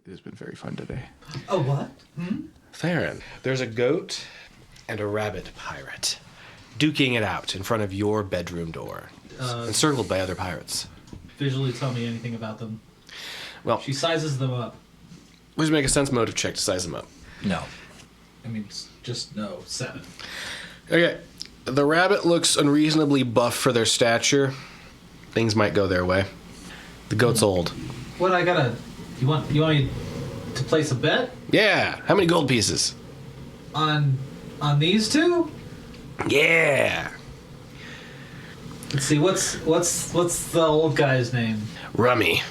This has been very fun today. Oh, what? Therrin, there's a goat and a rabbit pirate duking it out in front of your bedroom door, encircled by other pirates. Visually tell me anything about them. Well, She sizes them up. please make a sense motive check to size them up. No. I mean, just no. 7. Okay, the rabbit looks unreasonably buff for their stature. Things might go their way. The goat's old. What I gotta... You want me to place a bet Yeah, how many gold pieces? on these two? Yeah, Let's see. What's the old guy's name? Rummy.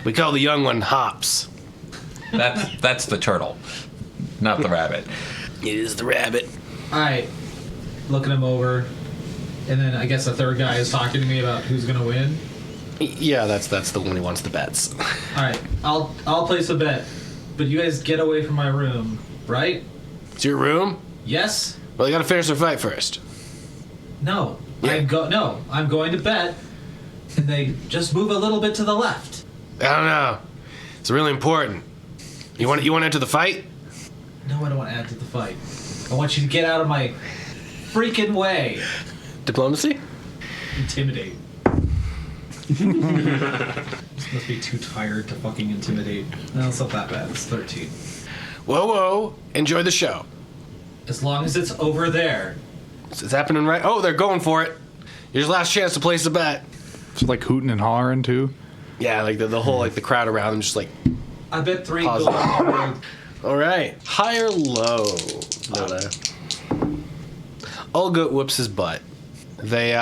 We call the young one Hops. That's the turtle, not the rabbit. It is the rabbit. All right. Looking him over, and then I guess the third guy is talking to me about who's gonna win. Yeah, that's the one who wants the bets. All right. I'll place a bet, but you guys get away from my room, right? It's your room? Yes. Well, you gotta finish their fight first. No. Yeah. I'm going to bet, and they just move a little bit to the left. I don't know. It's really important. You want to enter the fight? No, I don't want to add to the fight. I want you to get out of my freaking way. Diplomacy? Intimidate. This must be too tired to fucking intimidate. No, it's not that bad. It's 13. Whoa. Enjoy the show. As long as it's over there. It's happening right. Oh, they're going for it. Your last chance to place a bet. It's like hooting and hollering too. Yeah, like the whole the crowd around them just like. I bet 3 Pause. gold. All right, high or low? Old goat whoops his butt. They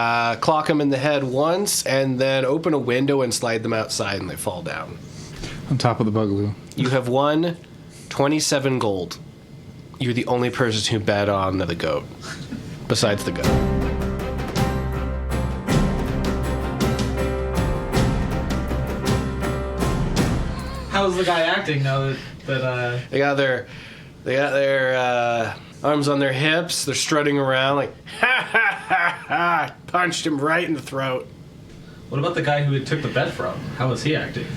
clock him in the head once and then open a window and slide them outside and they fall down. On top of the boogaloo. You have won 27 gold. You're the only person who bet on the goat, besides the goat. How's the guy acting now that They got their arms on their hips. They're strutting around like ha ha ha ha. Punched him right in the throat. What about the guy who took the bet from? How was he acting?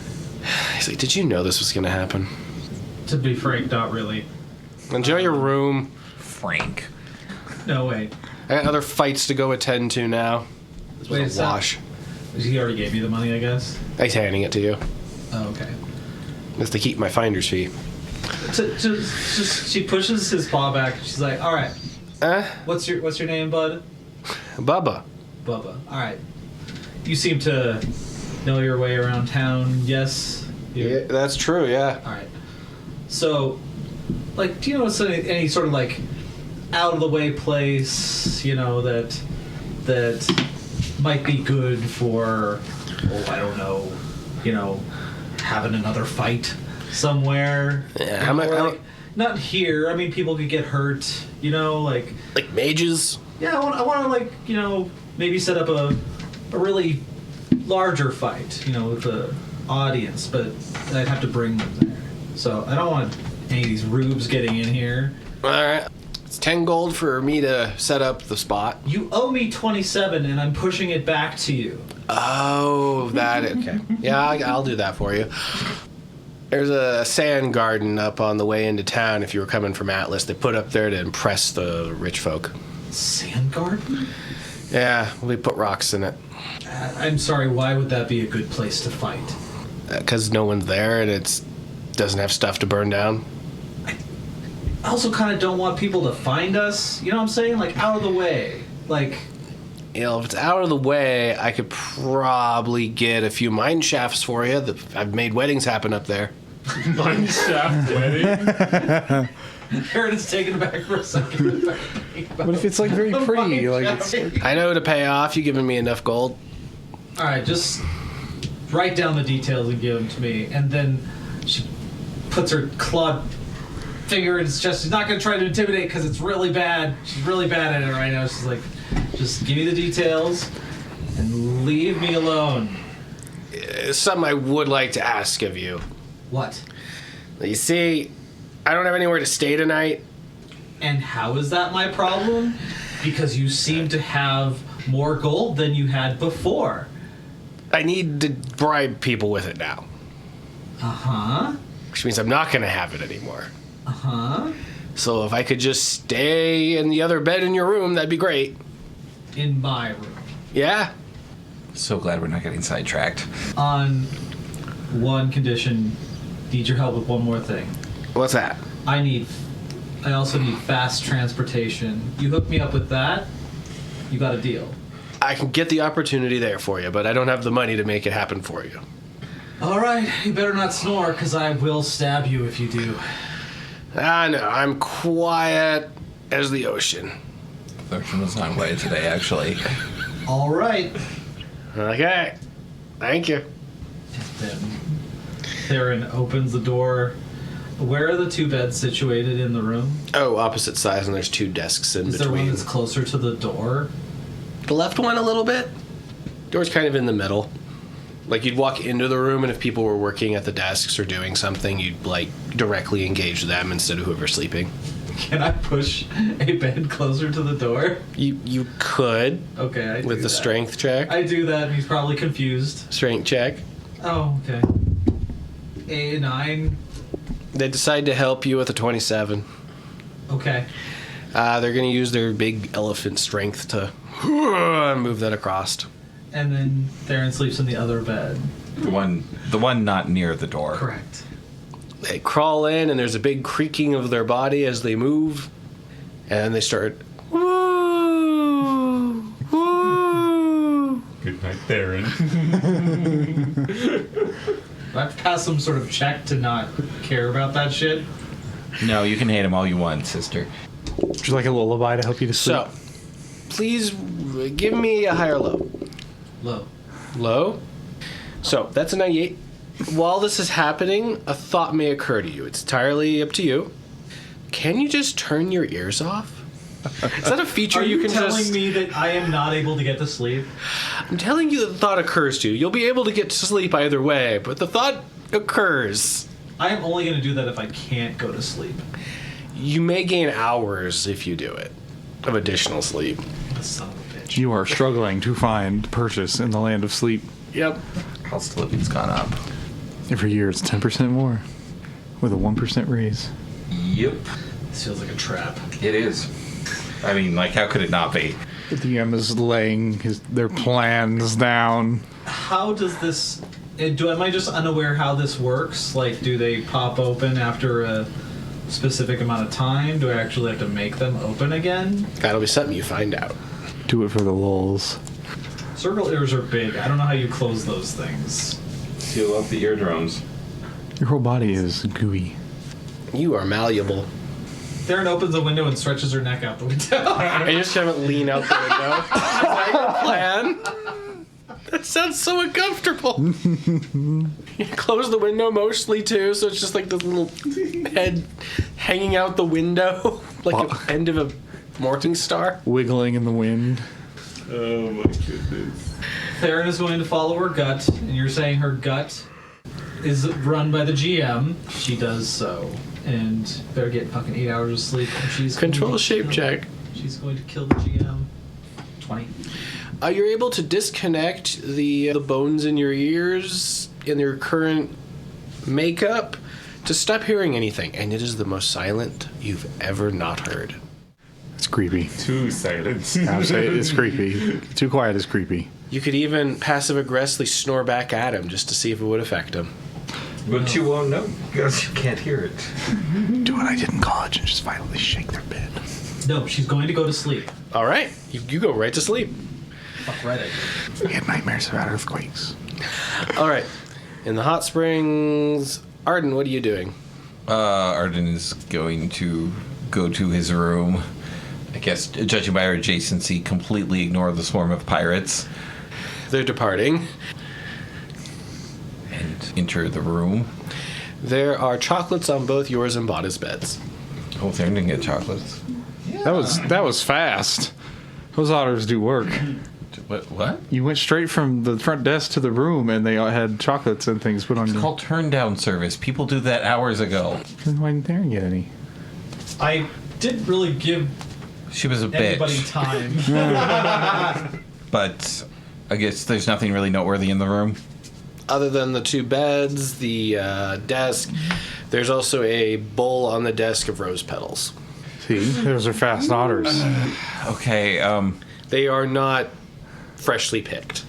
He's like, did you know this was gonna happen? To be frank, not really. Enjoy your room. Frank. No way. I got other fights to go attend to now. This Wait, was it's a not- wash. He already gave you the money, I guess. He's handing it to you. Oh, okay. That's to keep my finder's fee. She pushes his paw back. She's like, "All right, what's your name, bud?" Bubba. Bubba. All right. You seem to know your way around town. Yes. Yeah, that's true. Yeah. All right. So, like, do you know any sort of like out of the way place, you know, that might be good for, I don't know, you know, having another fight somewhere? Yeah, You know, I'm or, a- like, not here. I mean, people could get hurt. You know, like. Like mages. Yeah, I want to, like, you know, maybe set up a really larger fight, you know, with the audience, but I'd have to bring them there. So I don't want any of these rubes getting in here. All right. It's 10 gold for me to set up the spot. You owe me 27, and I'm pushing it back to you. Oh, okay. Yeah, I'll do that for you. There's a sand garden up on the way into town if you were coming from Atlas. They put up there to impress the rich folk. Sand garden? Yeah, we put rocks in it. I'm sorry, why would that be a good place to fight? Because no one's there and it doesn't have stuff to burn down. I also kind of don't want people to find us. You know what I'm saying? Like, out of the way. Like, You know, if it's out of the way, I could probably get a few mine shafts for you. I've made weddings happen up there. Mine shaft wedding. Aaron's taken aback for a second. What if it's like very pretty? Like it's I know to pay off. You giving me enough gold? All right, just write down the details and give them to me. And then she puts her clawed finger in his chest. She's not going to try to intimidate because it's really bad. She's really bad at it right now. She's like, just give me the details and leave me alone. Something I would like to ask of you. What? You see, I don't have anywhere to stay tonight. And how is that my problem? Because you seem to have more gold than you had before. I need to bribe people with it now. Uh-huh. Which means I'm not going to have it anymore. Uh-huh. So if I could just stay in the other bed in your room, that'd be great. In my room. Yeah? So glad we're not getting sidetracked. On one condition, need your help with one more thing. What's that? I also need fast transportation. You hook me up with that, you got a deal. I can get the opportunity there for you, but I don't have the money to make it happen for you. All right, you better not snore, because I will stab you if you do. Ah, no, I'm quiet as the ocean. The ocean was not quiet today, actually. All right. Okay. Thank you. Then Therrin opens the door. Where are the two beds situated in the room? Oh, opposite sides, and there's 2 desks in Is there one between. that's closer to the door? The left one a little bit. Door's kind of in the middle. Like, you'd walk into the room, and if people were working at the desks or doing something, you'd, like, directly engage them instead of whoever's sleeping. Can I push a bed closer to the door? You could, Okay, I do with the that. strength check. I do that, and he's probably confused. Strength check. Oh, okay. A 9. They decide to help you with a 27. Okay. They're going to use their big elephant strength to move that across. And then Therrin sleeps in the other bed. The one not near the door. Correct. They crawl in, and there's a big creaking of their body as they move. And they start, woo, woo. Good night, Therrin. Do I have to pass some sort of check to not care about that shit? No, you can hate him all you want, sister. Would you like a lullaby to help you to sleep? So, please give me a high or low. Low. Low? So, that's a 98. While this is happening, a thought may occur to you. It's entirely up to you. Can you just turn your ears off? Is that a feature Are you can telling just... me that I am not able to get to sleep? I'm telling you that the thought occurs to you. You'll be able to get to sleep either way, but the thought occurs. I am only going to do that if I can't go to sleep. You may gain hours if you do it of additional sleep. Son of a bitch. You are struggling to find purchase in the land of sleep. Yep. Cost of living's gone up. Every year it's 10% more with a 1% raise. Yep. This feels like a trap. It is. I mean, like, how could it not be? The DM is laying their plans down. How does this... Am I just unaware how this works? Like, do they pop open after a specific amount of time? Do I actually have to make them open again? That'll be something you find out. Do it for the lulz. Circle ears are big. I don't know how you close those things. Seal up the eardrums. Your whole body is gooey. You are malleable. Therrin opens a window and stretches her neck out the window. I just haven't lean out the window. Is that your plan? That sounds so uncomfortable. You close the window mostly too, so it's just like this little head hanging out the window, like the end of a morning star. Wiggling in the wind. Oh my goodness. Therrin is going to follow her gut, and you're saying her gut is run by the GM. She does so. And better get fucking 8 hours of sleep. And she's Control going to shape kill- check. She's going to kill the GM. 20. You're able to disconnect the bones in your ears in their current makeup to stop hearing anything, and it is the most silent you've ever not heard. It's creepy. Too silent. I'll say it, it's creepy. Too quiet is creepy. You could even passive-aggressively snore back at him just to see if it would affect him. But you won't know because you can't hear it. Do what I did in college and just violently shake their bed. No, she's going to go to sleep. All right, you go right to sleep. Fuck right. We had nightmares about earthquakes. All right, in the hot springs, Arden, what are you doing? Arden is going to go to his room. I guess, judging by our adjacency, completely ignore the swarm of pirates They're departing. and enter the room. There are chocolates on both yours and Bada's beds. Oh, they didn't get chocolates. That was fast. Those otters do work. What? You went straight from the front desk to the room, and they all had chocolates and things put on It's you. called turn down service. People do that hours ago. Then why didn't Therrin get any? I didn't really give She was a anybody bitch. time. But I guess there's nothing really noteworthy in the room. other than the 2 beds, the desk, there's also a bowl on the desk of rose petals. See, those are fast otters. Okay, They are not freshly picked.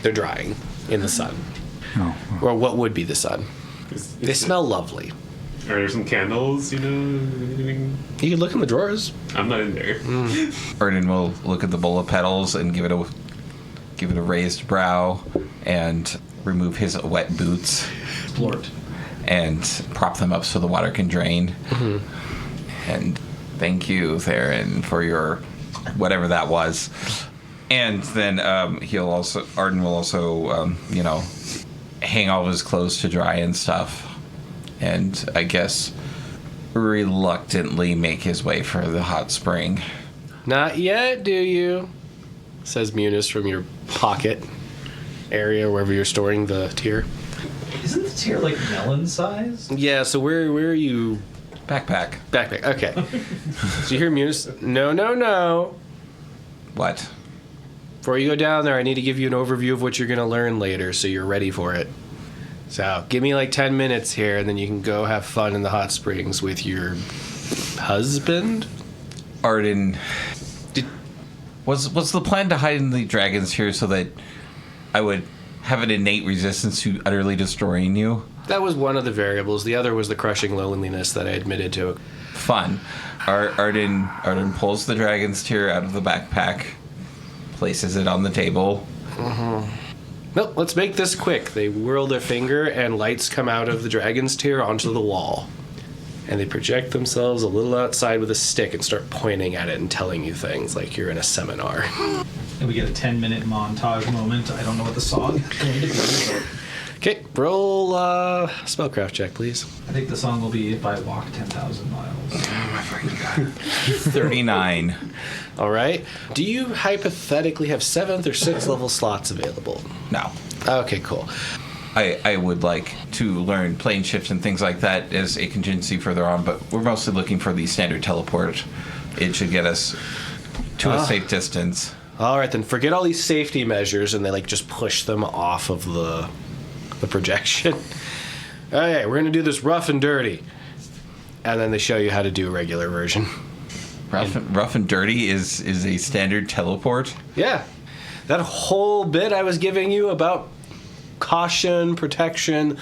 They're drying in the sun. Oh, Or what would be the sun. They smell lovely. Are there some candles, anything? You can look in the drawers. I'm not in there. Arden will look at the bowl of petals and give it a raised brow and remove his wet boots Blort. and prop them up so the water can drain. And thank you, Therrin, for your whatever that was. And then Arden will also, hang all of his clothes to dry and stuff. And I guess reluctantly make his way for the hot spring. Not yet, do you? Says Meunice from your pocket area, wherever you're storing the tier. Isn't the tier like melon size? Yeah, so where are you? Backpack. Backpack, okay. So you hear Meunice, no. What? Before you go down there, I need to give you an overview of what you're going to learn later so you're ready for it. So give me like 10 minutes here, and then you can go have fun in the hot springs with your husband? Arden, was the plan to hide in the dragons here so that I would have an innate resistance to utterly destroying you? That was one of the variables. The other was the crushing loneliness that I admitted to. Fun. Arden pulls the dragon's tear out of the backpack, places it on the table. Nope, let's make this quick. They whirl their finger, and lights come out of the dragon's tear onto the wall. And they project themselves a little outside with a stick and start pointing at it and telling you things like you're in a seminar. And we get a 10-minute montage moment. I don't know what the song is going to be. But Okay, roll spellcraft check, please. I think the song will be If I Walk 10,000 Miles. 39. All right. Do you hypothetically have 7th or 6th level slots available? No. Okay, cool. I would like to learn plane shifts and things like that as a contingency further on, but we're mostly looking for the standard teleport. It should get us to a safe distance. All right, then forget all these safety measures, and they like just push them off of the projection. Okay, we're gonna do this rough and dirty, and then they show you how to do a regular version. Rough and dirty is a standard teleport. Yeah, that whole bit I was giving you about caution, protection,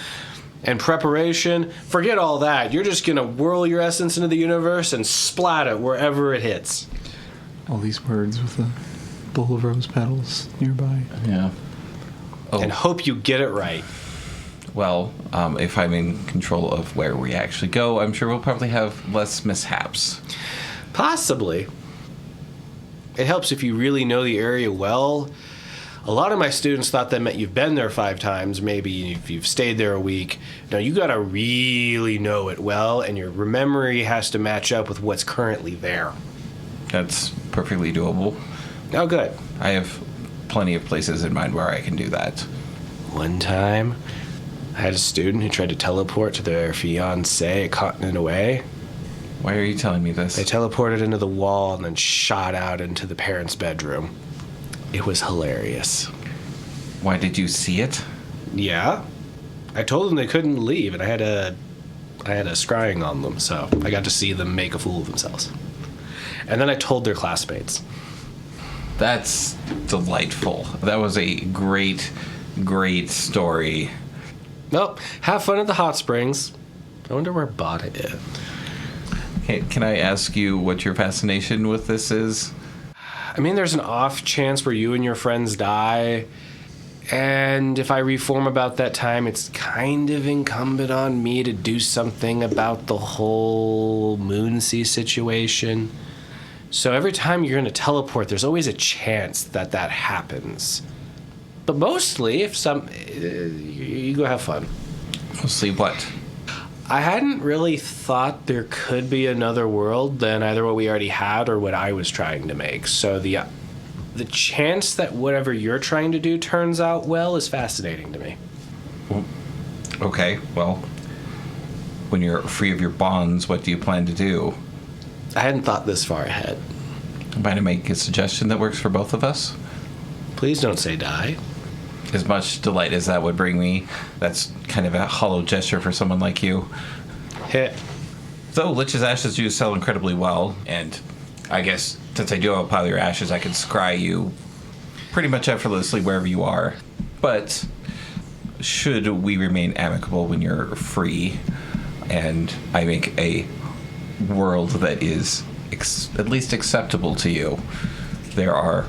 and preparation, forget all that. You're just gonna whirl your essence into the universe and splat it wherever it hits. All these words with a bowl of rose petals nearby. Yeah. Oh, And hope you get it right. well, if I'm in control of where we actually go, I'm sure we'll probably have less mishaps. Possibly. It helps if you really know the area well. A lot of my students thought that meant you've been there 5 times, maybe if you've stayed there a week. No, you gotta really know it well, and your memory has to match up with what's currently there. That's perfectly doable. Oh, good. I have plenty of places in mind where I can do that. One time, I had a student who tried to teleport to their fiancée a continent away. Why are you telling me this? They teleported into the wall and then shot out into the parents' bedroom. It was hilarious. Why did you see it? Yeah. I told them they couldn't leave, and I had a scrying on them, so I got to see them make a fool of themselves. And then I told their classmates. That's delightful. That was a great, great story. Well, have fun at the hot springs. I wonder where Bada is. Hey, can I ask you what your fascination with this is? I mean, there's an off chance where you and your friends die, and if I reform about that time, it's kind of incumbent on me to do something about the whole Meunice situation. So every time you're going to teleport, there's always a chance that happens. But mostly, if you go have fun. Mostly what? I hadn't really thought there could be another world than either what we already had or what I was trying to make. So the chance that whatever you're trying to do turns out well is fascinating to me. Okay, well, when you're free of your bonds, what do you plan to do? I hadn't thought this far ahead. Am I to make a suggestion that works for both of us? Please don't say die. as much delight as that would bring me, that's kind of a hollow gesture for someone like you. Hit. Though Lich's ashes do sell incredibly well, and I guess since I do have a pile of your ashes, I can scry you pretty much effortlessly wherever you are. But should we remain amicable when you're free, and I make a world that is at least acceptable to you, there are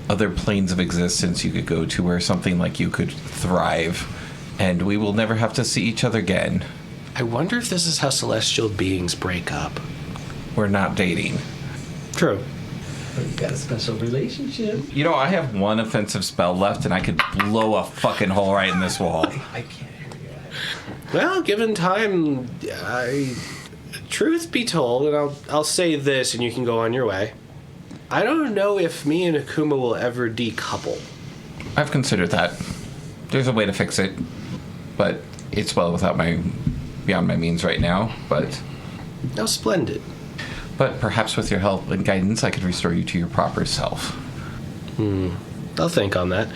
other planes of existence you could go to where something like you could thrive, and we will never have to see each other again. I wonder if this is how celestial beings break up. We're not dating. True. We've got a special relationship. You know, I have one offensive spell left, and I could blow a fucking hole right in this wall. I can't hear you. Well, given time, truth be told, and I'll say this, and you can go on your way. I don't know if me and Akuma will ever decouple. I've considered that. There's a way to fix it, but it's well beyond my means right now. But Splendid. perhaps with your help and guidance, I could restore you to your proper self. I'll think on that.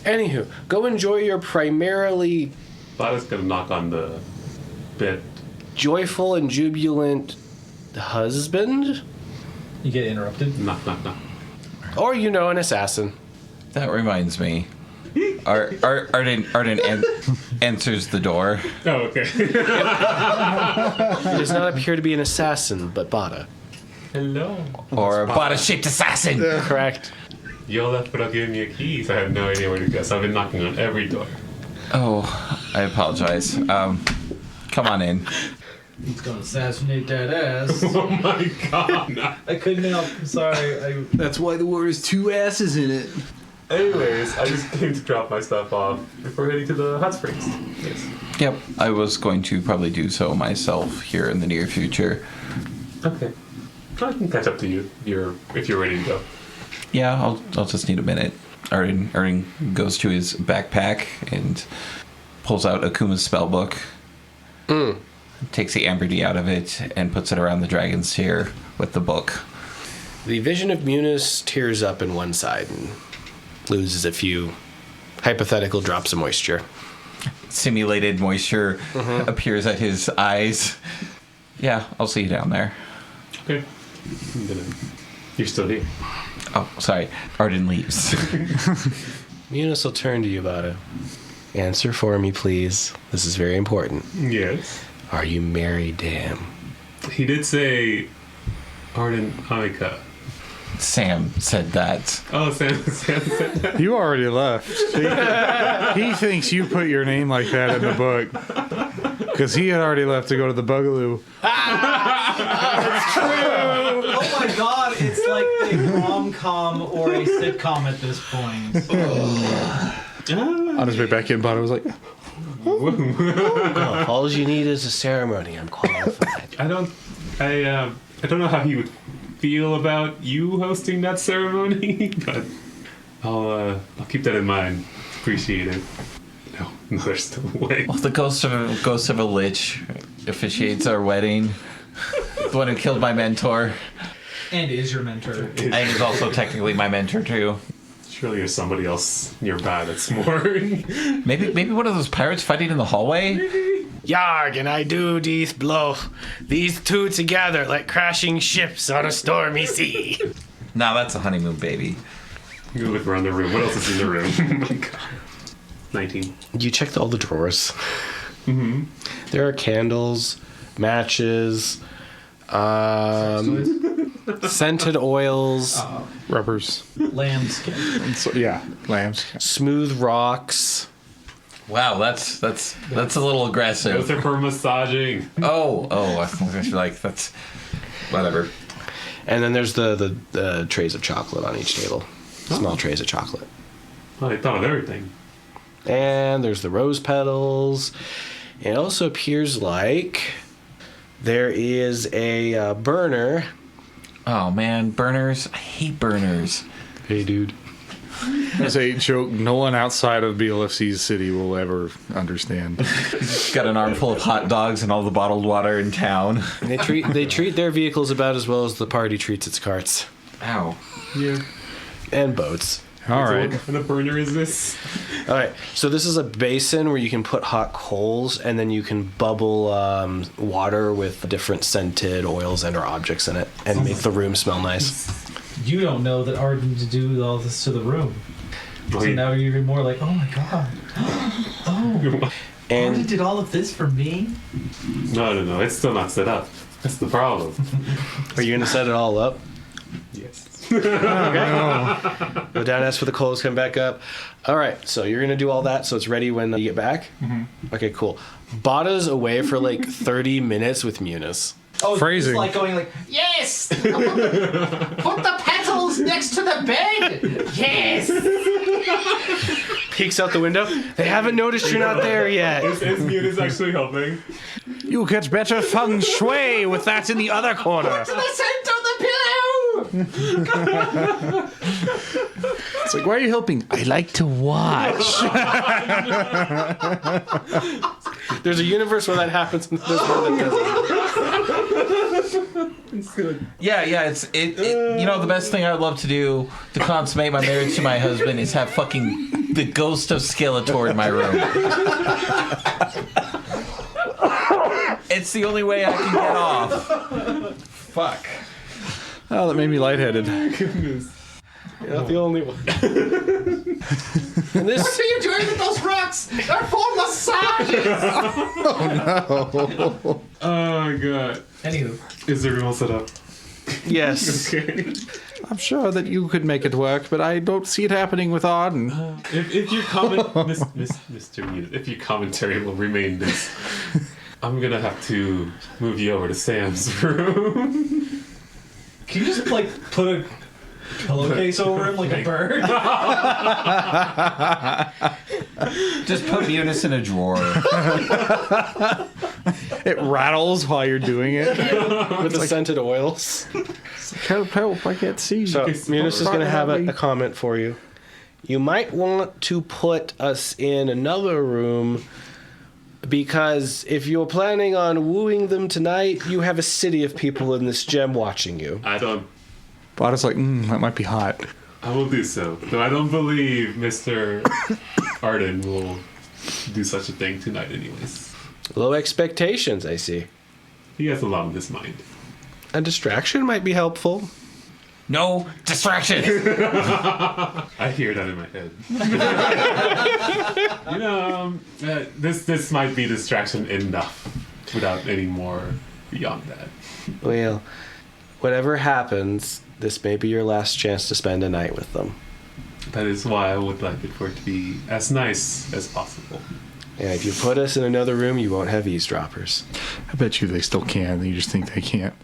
Anywho, go enjoy your primarily Bada's gonna knock on the bed. joyful and jubilant husband, You get interrupted. Knock, knock, knock. or an assassin. That reminds me. Arden answers the door. Oh, okay. It does not appear to be an assassin, but Bada. Hello. Or a body-shaped assassin. Correct. You left without giving me a key, so I have no idea where to go. So I've been knocking on every door. Oh, I apologize. Come on in. He's gonna assassinate that ass. Oh my god. I couldn't help. I'm sorry. That's why the word is two asses in it. Anyways, I just came to drop my stuff off before heading to the hot springs. Yes. Yep, I was going to probably do so myself here in the near future. Okay. I can catch up to you if you're ready to go. Yeah, I'll just need a minute. Arden goes to his backpack and pulls out Akuma's spellbook. Takes the amber out of it and puts it around the dragon's tear with the book. The vision of Meunice tears up in one side and loses a few hypothetical drops of moisture. Simulated moisture appears at his eyes. Yeah, I'll see you down there. Okay. You're still here. Oh, sorry. Arden leaves. Meunice will turn to you, Bada. Answer for me, please. This is very important. Yes. Are you married to him? He did say Arden Amika. Sam said that. Oh, Sam said that. You already left. He thinks you put your name like that in the book. Because he had already left to go to the Boogaloo. Oh my god, it's like a rom-com or a sitcom at this point. On his way back in, Bada was like, All you need is a ceremony. I'm qualified. I don't know how he would feel about you hosting that ceremony, but I'll keep that in mind. Appreciate it. No, there's still a way. Well, the ghost of a lich officiates our wedding. The one who killed my mentor. And is your mentor. I think he's also technically my mentor too. Surely there's somebody else nearby that's more. Maybe one of those pirates fighting in the hallway. Yarg, and I do these blow. These two together like crashing ships on a stormy sea. Nah, that's a honeymoon baby. You look around the room. What else is in the room? Oh my god. 19. You checked all the drawers. Mm-hmm. There are candles, matches, scented oils, rubbers. Lambskin. And so, yeah, lambs. smooth rocks. Wow, that's a little Those aggressive. are for massaging. Oh, I feel like that's whatever. And then there's the trays of chocolate on each table. Small trays of chocolate. Well, they thought of everything. And there's the rose petals. It also appears like there is a burner. Oh man, burners! I hate burners. Hey, dude. That's a joke no one outside of BLFC's city will ever understand. Got an armful of hot dogs and all the bottled water in town. And they treat their vehicles about as well as the party treats its carts Ow. Yeah. and boats. All right. What kind of burner is this? All right, so this is a basin where you can put hot coals, and then you can bubble water with different scented oils and or objects in it, and make the room smell nice. You don't know that Arden to do all this to the room. So now you're even more like, oh my god. Oh, Arden And did all of this for me? No. It's still not set up. That's the problem. are you gonna set it all up? Yes. Go down, ask for the coals, come back up. All right, so you're gonna do all that, so it's ready when you get back. Okay, cool. Bada's away for like 30 minutes with Meunice. Oh, Phrasing. it's like going like, yes! Put the petals next to the bed! Yes! Peeks out the window. They haven't noticed you're not there yet. Is Meunice actually helping? You get better feng shui with that in the other corner. The scent of the pillow! It's like, why are you helping? I like to watch. There's a universe where that happens, and there's one that doesn't. Yeah. It. You know, the best thing I would love to do to consummate my marriage to my husband is have fucking the ghost of Skeletor in my room. It's the only way I can get off. Fuck. Oh, that made me lightheaded. Goodness. You're not the only one. And this, What are you doing with those rocks? They're for massages! Oh my god. Anywho. Is the room all set up? yes. Okay. I'm sure that you could make it work, but I don't see it happening with Arden. If your Mr. Meunice, if your commentary will remain this, I'm gonna have to move you over to Sam's room. Can you just, like, put a pillowcase over him like a bird? Just put Meunice in a drawer. It rattles while you're doing it. With the scented oils. Help, I can't see. So, Meunice is going to have a comment for you. You might want to put us in another room because if you're planning on wooing them tonight, you have a city of people in this gem watching you. I don't. Bada's like, that might be hot. I will do so. Though I don't believe Mr. Arden will do such a thing tonight, anyways. Low expectations, I see. He has a lot on his mind. A distraction might be helpful. No distraction. I hear that in my head. This might be distraction enough without any more beyond that. Well, whatever happens, this may be your last chance to spend a night with them. That is why I would like it for it to be as nice as possible. And if you put us in another room, you won't have eavesdroppers. I bet you they still can. You just think they can't.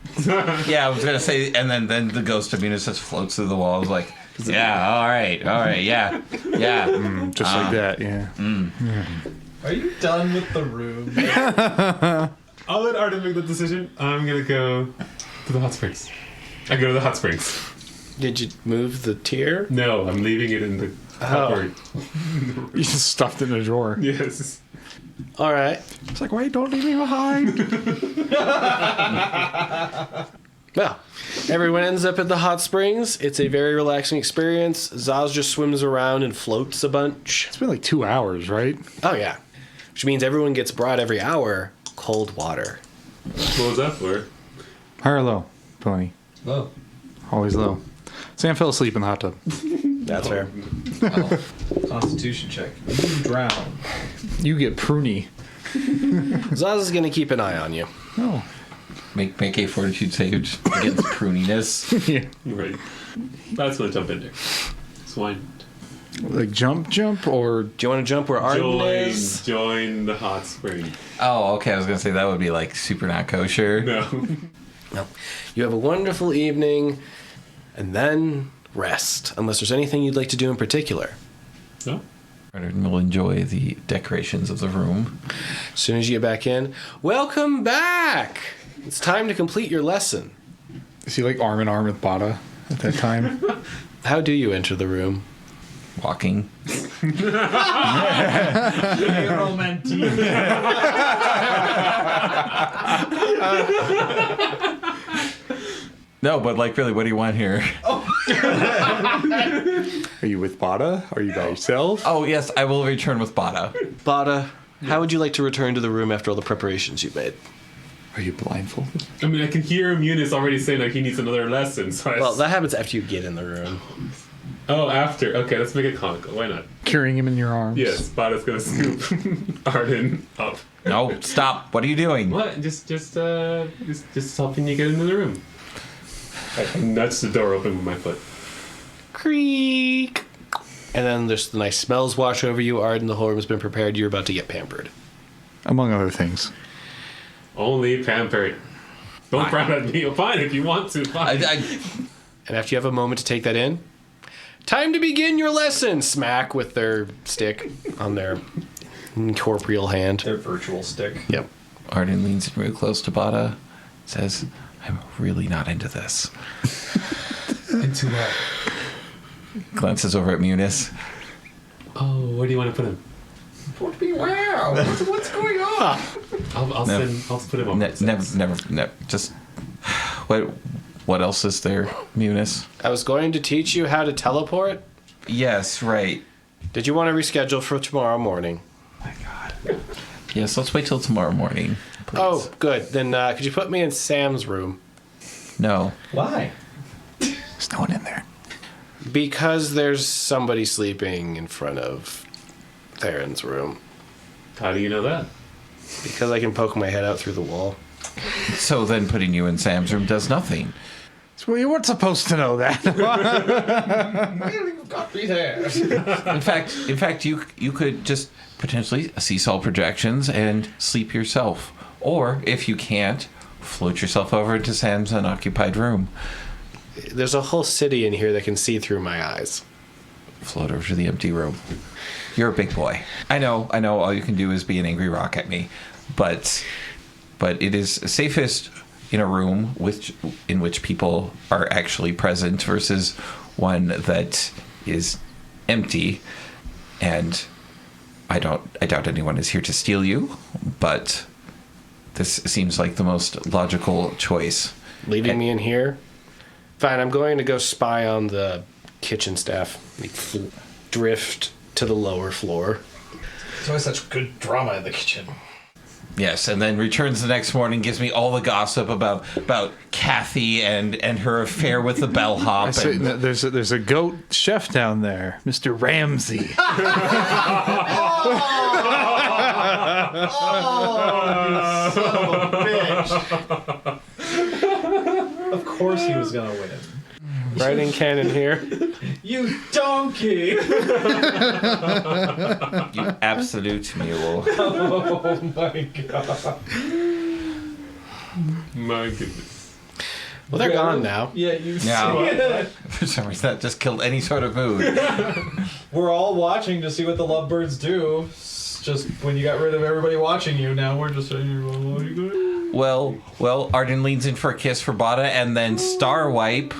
Yeah, I was gonna say, and then the ghost of Meunice just floats through the walls like, yeah, all right, yeah. Just like that, yeah. Are you done with the room? I'll let Arden make the decision. I'm gonna go to the hot springs. I go to the hot springs. Did you move the tier? No, I'm leaving it in the cupboard. You just stuffed it in a drawer. Yes. All right. It's like, wait, don't leave me behind. Well, everyone ends up at the hot springs. It's a very relaxing experience. Zaus just swims around and floats a bunch. It's been like 2 hours, right? Oh, yeah. Which means everyone gets brought every hour cold water. What was that for? High or low, Tony? Oh. Always low. Sam fell asleep in the hot tub. That's fair. Well, Constitution check. You drown. You get pruny. Zaus is going to keep an eye on you. Oh. Make a fortitude save against pruniness. Yeah. You're right. That's gonna jump in there. Swine. Like jump, or... Do you want to jump where Arden is? Join the hot spring. Oh, okay. I was gonna say that would be like super not kosher. No. No. You have a wonderful evening, and then rest, unless there's anything you'd like to do in particular. No? Arden will enjoy the decorations of the room. As soon as you get back in, welcome back! It's time to complete your lesson. Is he like arm in arm with Bada at that time? How do you enter the room? Walking. No, but like really, what do you want here? Are you with Bada? Are you by yourself? Oh, yes, I will return with Bada. Bada, how would you like to return to the room after all the preparations you've made? Are you blindfolded? I mean, I can hear Meunice already saying like he needs another lesson. So Well, that happens after you get in the room. Oh, after. Okay, let's make it comical. Why not? Carrying him in your arms. Yes, Bada's gonna scoop Arden up. No, stop. What are you doing? What? Just helping you get into the room. I nudge the door open with my foot. Creak. And then there's the nice smells wash over you. Arden, the whole room has been prepared. You're about to get pampered. Among other things. Only pampered. Don't frown at me. Fine if you want to. Fine. And after you have a moment to take that in, time to begin your lesson. Smack with their stick on their incorporeal hand. Their virtual stick. Yep. Arden leans in real close to Bada, says, I'm really not into this. Into what? Glances over at Meunice. Oh, where do you want to put him? Wow. What's going on? I'll put him on. Never. Just what else is there, Meunice? I was going to teach you how to teleport. Yes, right. Did you want to reschedule for tomorrow morning? My God. Yes, let's wait till tomorrow morning. Please. Oh, good. Then could you put me in Sam's room? No. Why? There's no one in there. Because there's somebody sleeping in front of Therrin's room. How do you know that? Because I can poke my head out through the wall. So then putting you in Sam's room does nothing. So you weren't supposed to know that. You've got me there. In fact, you could just potentially see all projections and sleep yourself. Or, if you can't, float yourself over into Sam's unoccupied room. There's a whole city in here that can see through my eyes. Float over to the empty room. You're a big boy. I know, all you can do is be an angry rock at me. But it is safest in a room in which people are actually present versus one that is empty. And I doubt anyone is here to steal you, but this seems like the most logical choice. Leaving me in here? Fine, I'm going to go spy on the kitchen staff. Drift to the lower floor. There's always such good drama in the kitchen. Yes, and then returns the next morning, gives me all the gossip about Kathy and her affair with the bellhop. There's a goat chef down there, Mr. Ramsay. Oh, you son of a bitch. Of course he was going to win. Writing canon here. You donkey! You absolute mule. Oh my god. My goodness. Well, they're gone now. Yeah, you Now, see it. for some reason, that just killed any sort of mood. We're all watching to see what the lovebirds do. It's just when you got rid of everybody watching you, now we're just sitting here going, what are you doing? Well, Arden leans in for a kiss for Bada and then star wipe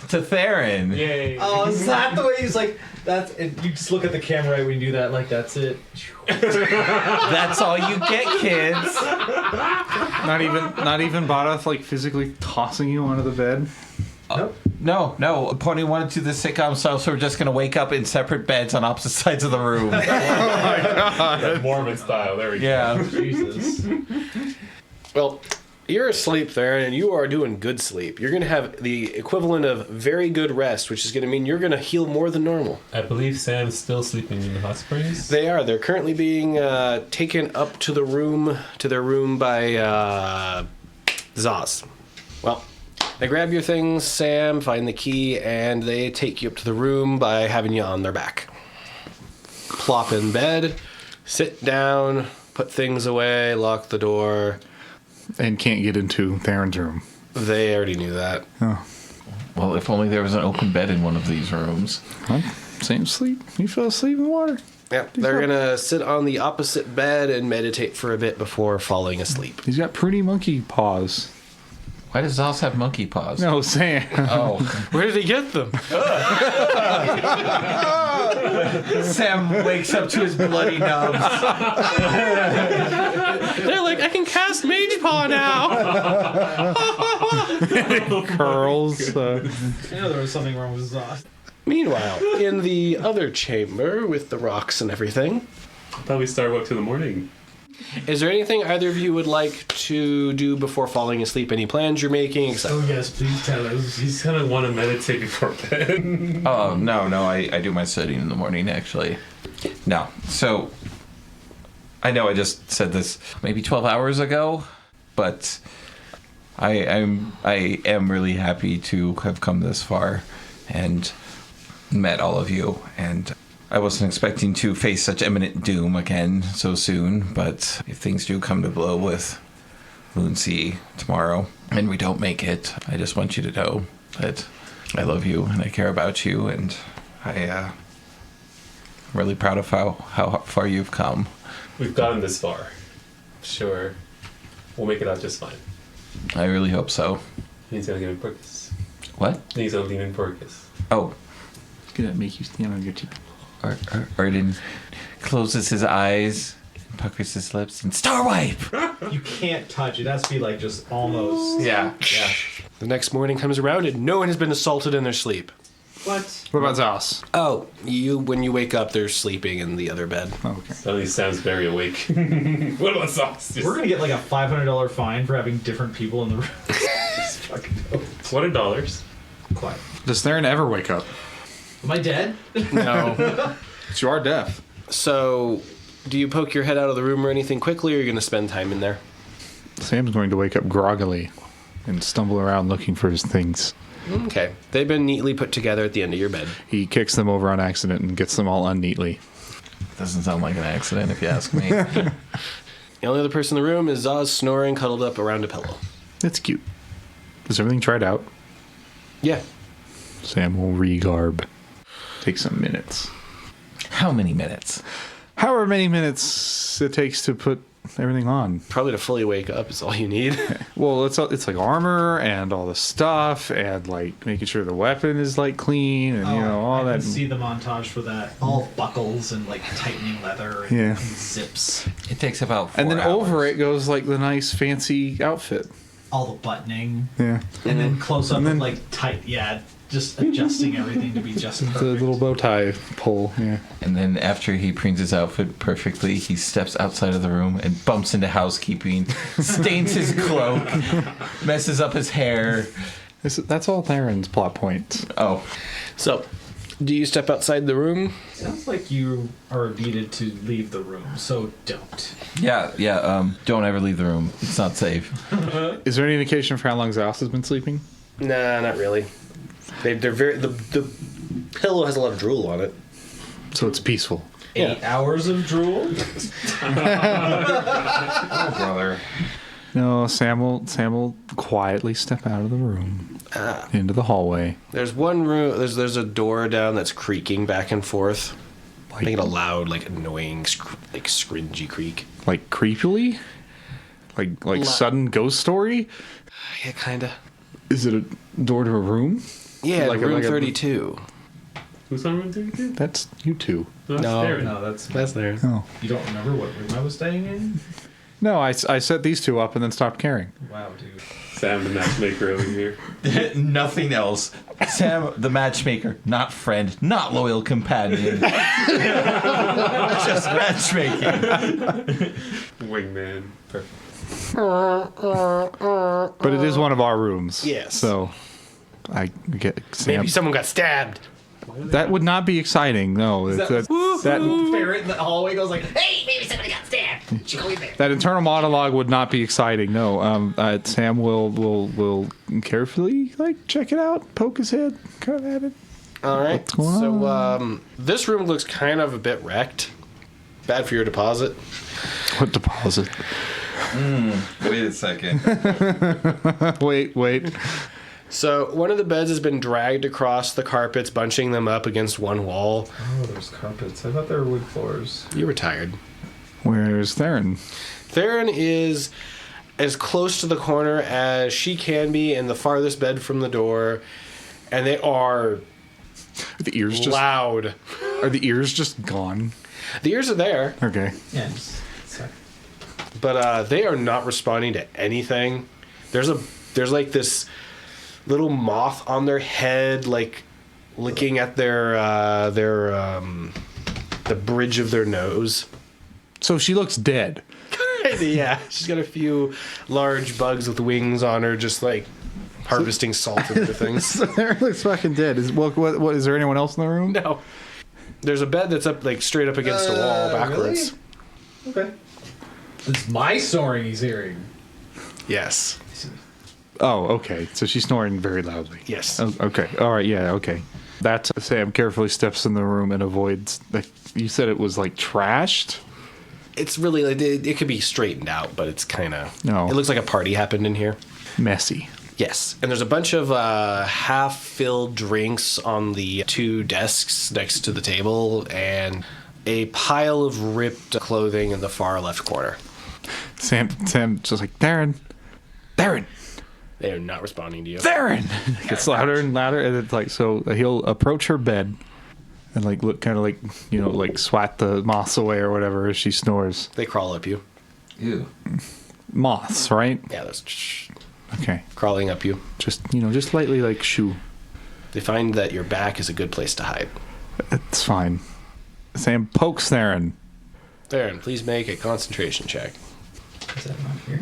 to Therrin. Yay. Oh, is that the way he's like, that's it, you just look at the camera right when you do that, like, that's it. That's all you get, kids. Not even Bada like physically tossing you onto the bed. Nope. No. Pony wanted to do the sitcom style, so we're just going to wake up in separate beds on opposite sides of the room. Mormon style. There we go. Yeah. Jesus. Well, you're asleep there, and you are doing good sleep. You're going to have the equivalent of very good rest, which is going to mean you're going to heal more than normal. I believe Sam's still sleeping in the hot springs. They are. They're currently being taken up to their room by Zaus. Well, they grab your things, Sam, find the key, and they take you up to the room by having you on their back. Plop in bed, sit down, put things away, lock the door. And can't get into Therrin's room. They already knew that. Oh. Well, if only there was an open bed in one of these rooms. Huh? Same sleep. You fell asleep in the water. Yep, they're going to sit on the opposite bed and meditate for a bit before falling asleep. He's got pretty monkey paws. Why does Zaus have monkey paws? No, Sam. Oh. Where did he get them? Sam wakes up to his bloody nubs. They're like, I can cast Mage Paw now. Curls. I know there was something wrong with Zoth. Meanwhile, in the other chamber with the rocks and everything, I thought we started up to the morning. is there anything either of you would like to do before falling asleep? Any plans you're making? Oh yes, please tell us. He's gonna want to meditate before bed. Oh, no, I do my studying in the morning, actually. No. So, I know I just said this maybe 12 hours ago, but I am really happy to have come this far and met all of you, and I wasn't expecting to face such imminent doom again so soon, but if things do come to blow with Moonsea tomorrow and we don't make it, I just want you to know that I love you and I care about you, and I'm really proud of how far you've come. We've gotten this far. Sure. We'll make it out just fine. I really hope so. He's gonna give me Porcus. What? He's gonna lean in Porcus. Oh, Gonna make you stand on your two. Arden closes his eyes, puckers his lips, and star wipe! You can't touch it. It has to be like just almost. Yeah. The next morning comes around and no one has been assaulted in their sleep. What? What about Zaus? Oh, when you wake up, they're sleeping in the other bed. Oh, okay. Suddenly sounds very awake. What about Sauce? We're gonna get like a $500 fine for having different people in the room. Just fucking dope. What are dollars? Quiet. Does Therrin ever wake up? Am I dead? No. But you are deaf. So, do you poke your head out of the room or anything quickly, or are you going to spend time in there? Sam's going to wake up groggily and stumble around looking for his things. Okay. They've been neatly put together at the end of your bed. He kicks them over on accident and gets them all unneatly. Doesn't sound like an accident if you ask me. The only other person in the room is Zaz snoring, cuddled up around a pillow. It's cute. Is everything tried out? Yeah. Sam will regarb. Take some minutes. How many minutes? However many minutes it takes to put everything on. Probably to fully wake up is all you need. Well, it's like armor and all the stuff and like making sure the weapon is like clean and all I that. can see the montage for that. All buckles and like tightening leather and, Yeah. and zips. It takes about 4 and then hours. over it goes like the nice fancy outfit. All the buttoning. Yeah. And then close up And then- of like tight, just adjusting everything to be just perfect. The little bow tie pull. Yeah. And then after he preens his outfit perfectly, he steps outside of the room and bumps into housekeeping, stains his cloak, messes up his hair. That's all Therrin's plot points. Oh, So, do you step outside the room? Sounds like you are needed to leave the room, so don't. yeah. Don't ever leave the room. It's not safe. Is there any indication for how long Zaus has been sleeping? Nah, not really. They're very. The pillow has a lot of drool on it. So it's peaceful. 8 hours of drool? Oh, brother. No, Sam will quietly step out of the room into the hallway. There's one room. There's a door down that's creaking back and forth, making a loud, like annoying, scringy creak. Like creepily? Like sudden ghost story? Yeah, kinda. Is it a door to a room? Yeah, Like a- room like a- 32. Who's on room 32? That's you two. No, that's No. Therrin. No, that's... That's there. Oh. You don't remember what room I was staying in? No, I set these two up and then stopped caring. Wow, dude. Sam, the matchmaker over here. Nothing else. Sam, the matchmaker, not friend, not loyal companion. Just matchmaking. Wingman. Perfect. But it is one of our rooms. Yes. So I get Sam. Maybe someone got stabbed. That would not be exciting. No. That Ferret in the hallway goes like, hey, maybe somebody got stabbed. Should go in there. that internal monologue would not be exciting. No. Sam will carefully check it out, poke his head, cut at it. All right. What's going So this room looks kind of a bit wrecked. Bad for your deposit. What deposit? Wait a second. Wait. So one of the beds has been dragged across the carpets, bunching them up against one wall. Oh, there's carpets. I thought they were wood floors. You were tired. Where's Therrin? Therrin is as close to the corner as she can be in the farthest bed from the door, and they are Are the ears just loud. Are the ears just gone? The ears are there, Okay. Yeah, just a sec. but they are not responding to anything. There's like this little moth on their head, like licking at the bridge of their nose. So she looks dead. Yeah, she's got a few large bugs with wings on her, just like harvesting salt and other things. Therrin looks fucking dead. What, is there anyone else in the room? No. There's a bed that's up like straight up against a wall backwards. Really? Okay. It's my snoring he's hearing. Yes. Oh, okay. So she's snoring very loudly. Yes. Oh, okay. All right. Yeah. Okay. That's Sam carefully steps in the room and avoids. You said it was like trashed. It's really like it could be straightened out, but it's kind of. No. It looks like a party happened in here. Messy. Yes, and there's a bunch of half-filled drinks on the 2 desks next to the table, and a pile of ripped clothing in the far left corner. Sam just like Therrin. They are not responding to you. Therrin. It gets louder and louder, and it's like so he'll approach her bed, and like look kind of like like swat the moths away or whatever as she snores. They crawl up you. Ew. Moths, right? Yeah, that's Okay. crawling up you. Just just lightly like shoo. They find that your back is a good place to hide. It's fine. Sam pokes Therrin. Therrin, please make a concentration check. Is that not here?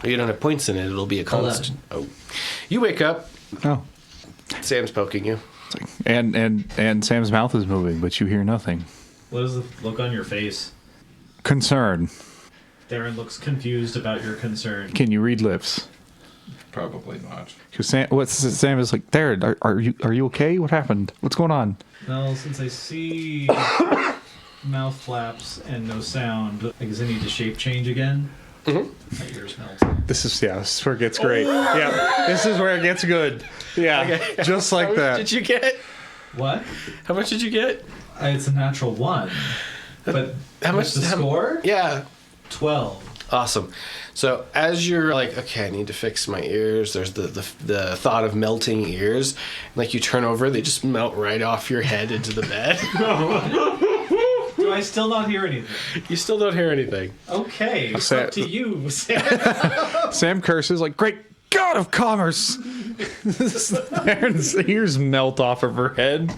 If you don't have points in it, it'll be a constant. Oh. You wake up. Oh. Sam's poking you. It's like, and Sam's mouth is moving, but you hear nothing. What is the look on your face? Concern. Therrin looks confused about your concern. Can you read lips? Probably not. Because Sam is like, Therrin, are you okay? What happened? What's going on? Well, since I see mouth flaps and no sound, I guess I need to shape change again. Mm-hmm. My ears melt. This is where it gets great. Yeah, this is where it gets good. Yeah, Okay. just like How much that. did you get? What? How much did you get? It's a natural 1. But How much what's the score? Yeah. 12. Awesome. So as you're like, okay, I need to fix my ears. There's the thought of melting ears. Like you turn over, they just melt right off your head into the bed. Do I still not hear anything? You still don't hear anything. Okay, it's Sam- up to you, Sam. Sam curses like, great God of commerce. Therrin's ears melt off of her head.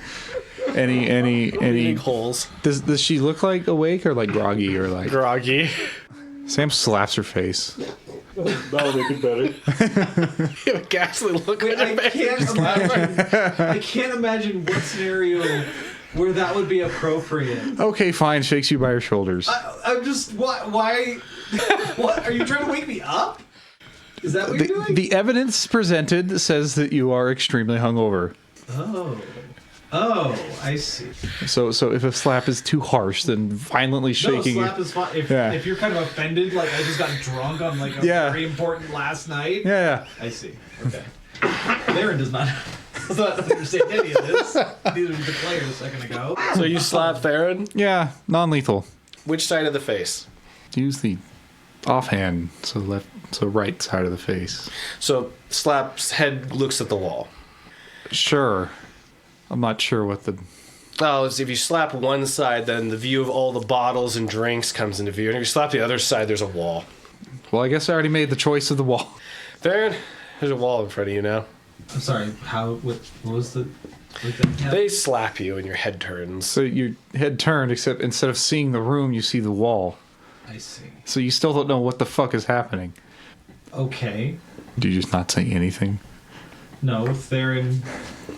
Any Big holes. does she look like awake or like groggy or like Groggy. Sam slaps her face. That'll make it better. You have a ghastly look on I your face. can't imagine what scenario where that would be appropriate. Okay, fine. Shakes you by her shoulders. I'm just why? What are you trying to wake me up? Is that what you're doing? The evidence presented says that you are extremely hungover. Oh, I see. So if a slap is too harsh, then violently shaking No, you. slap is fine. Yeah. If you're kind of offended, like I just got drunk on like a very important last night. Yeah. I see. Okay. Therrin does not understand any of this. Neither did the player a second ago. So you slap Therrin? Yeah, non-lethal. Which side of the face? Use the offhand, so right side of the face. So Slap's head looks at the wall. Sure. I'm not sure what the... Oh, it's if you slap one side, then the view of all the bottles and drinks comes into view. And if you slap the other side, there's a wall. Well, I guess I already made the choice of the wall. Therrin, there's a wall in front of you now. I'm sorry. What was the? Yeah. They slap you and your head turns. So your head turned, except instead of seeing the room, you see the wall. I see. So you still don't know what the fuck is happening. Okay. Do you just not say anything? No, Therrin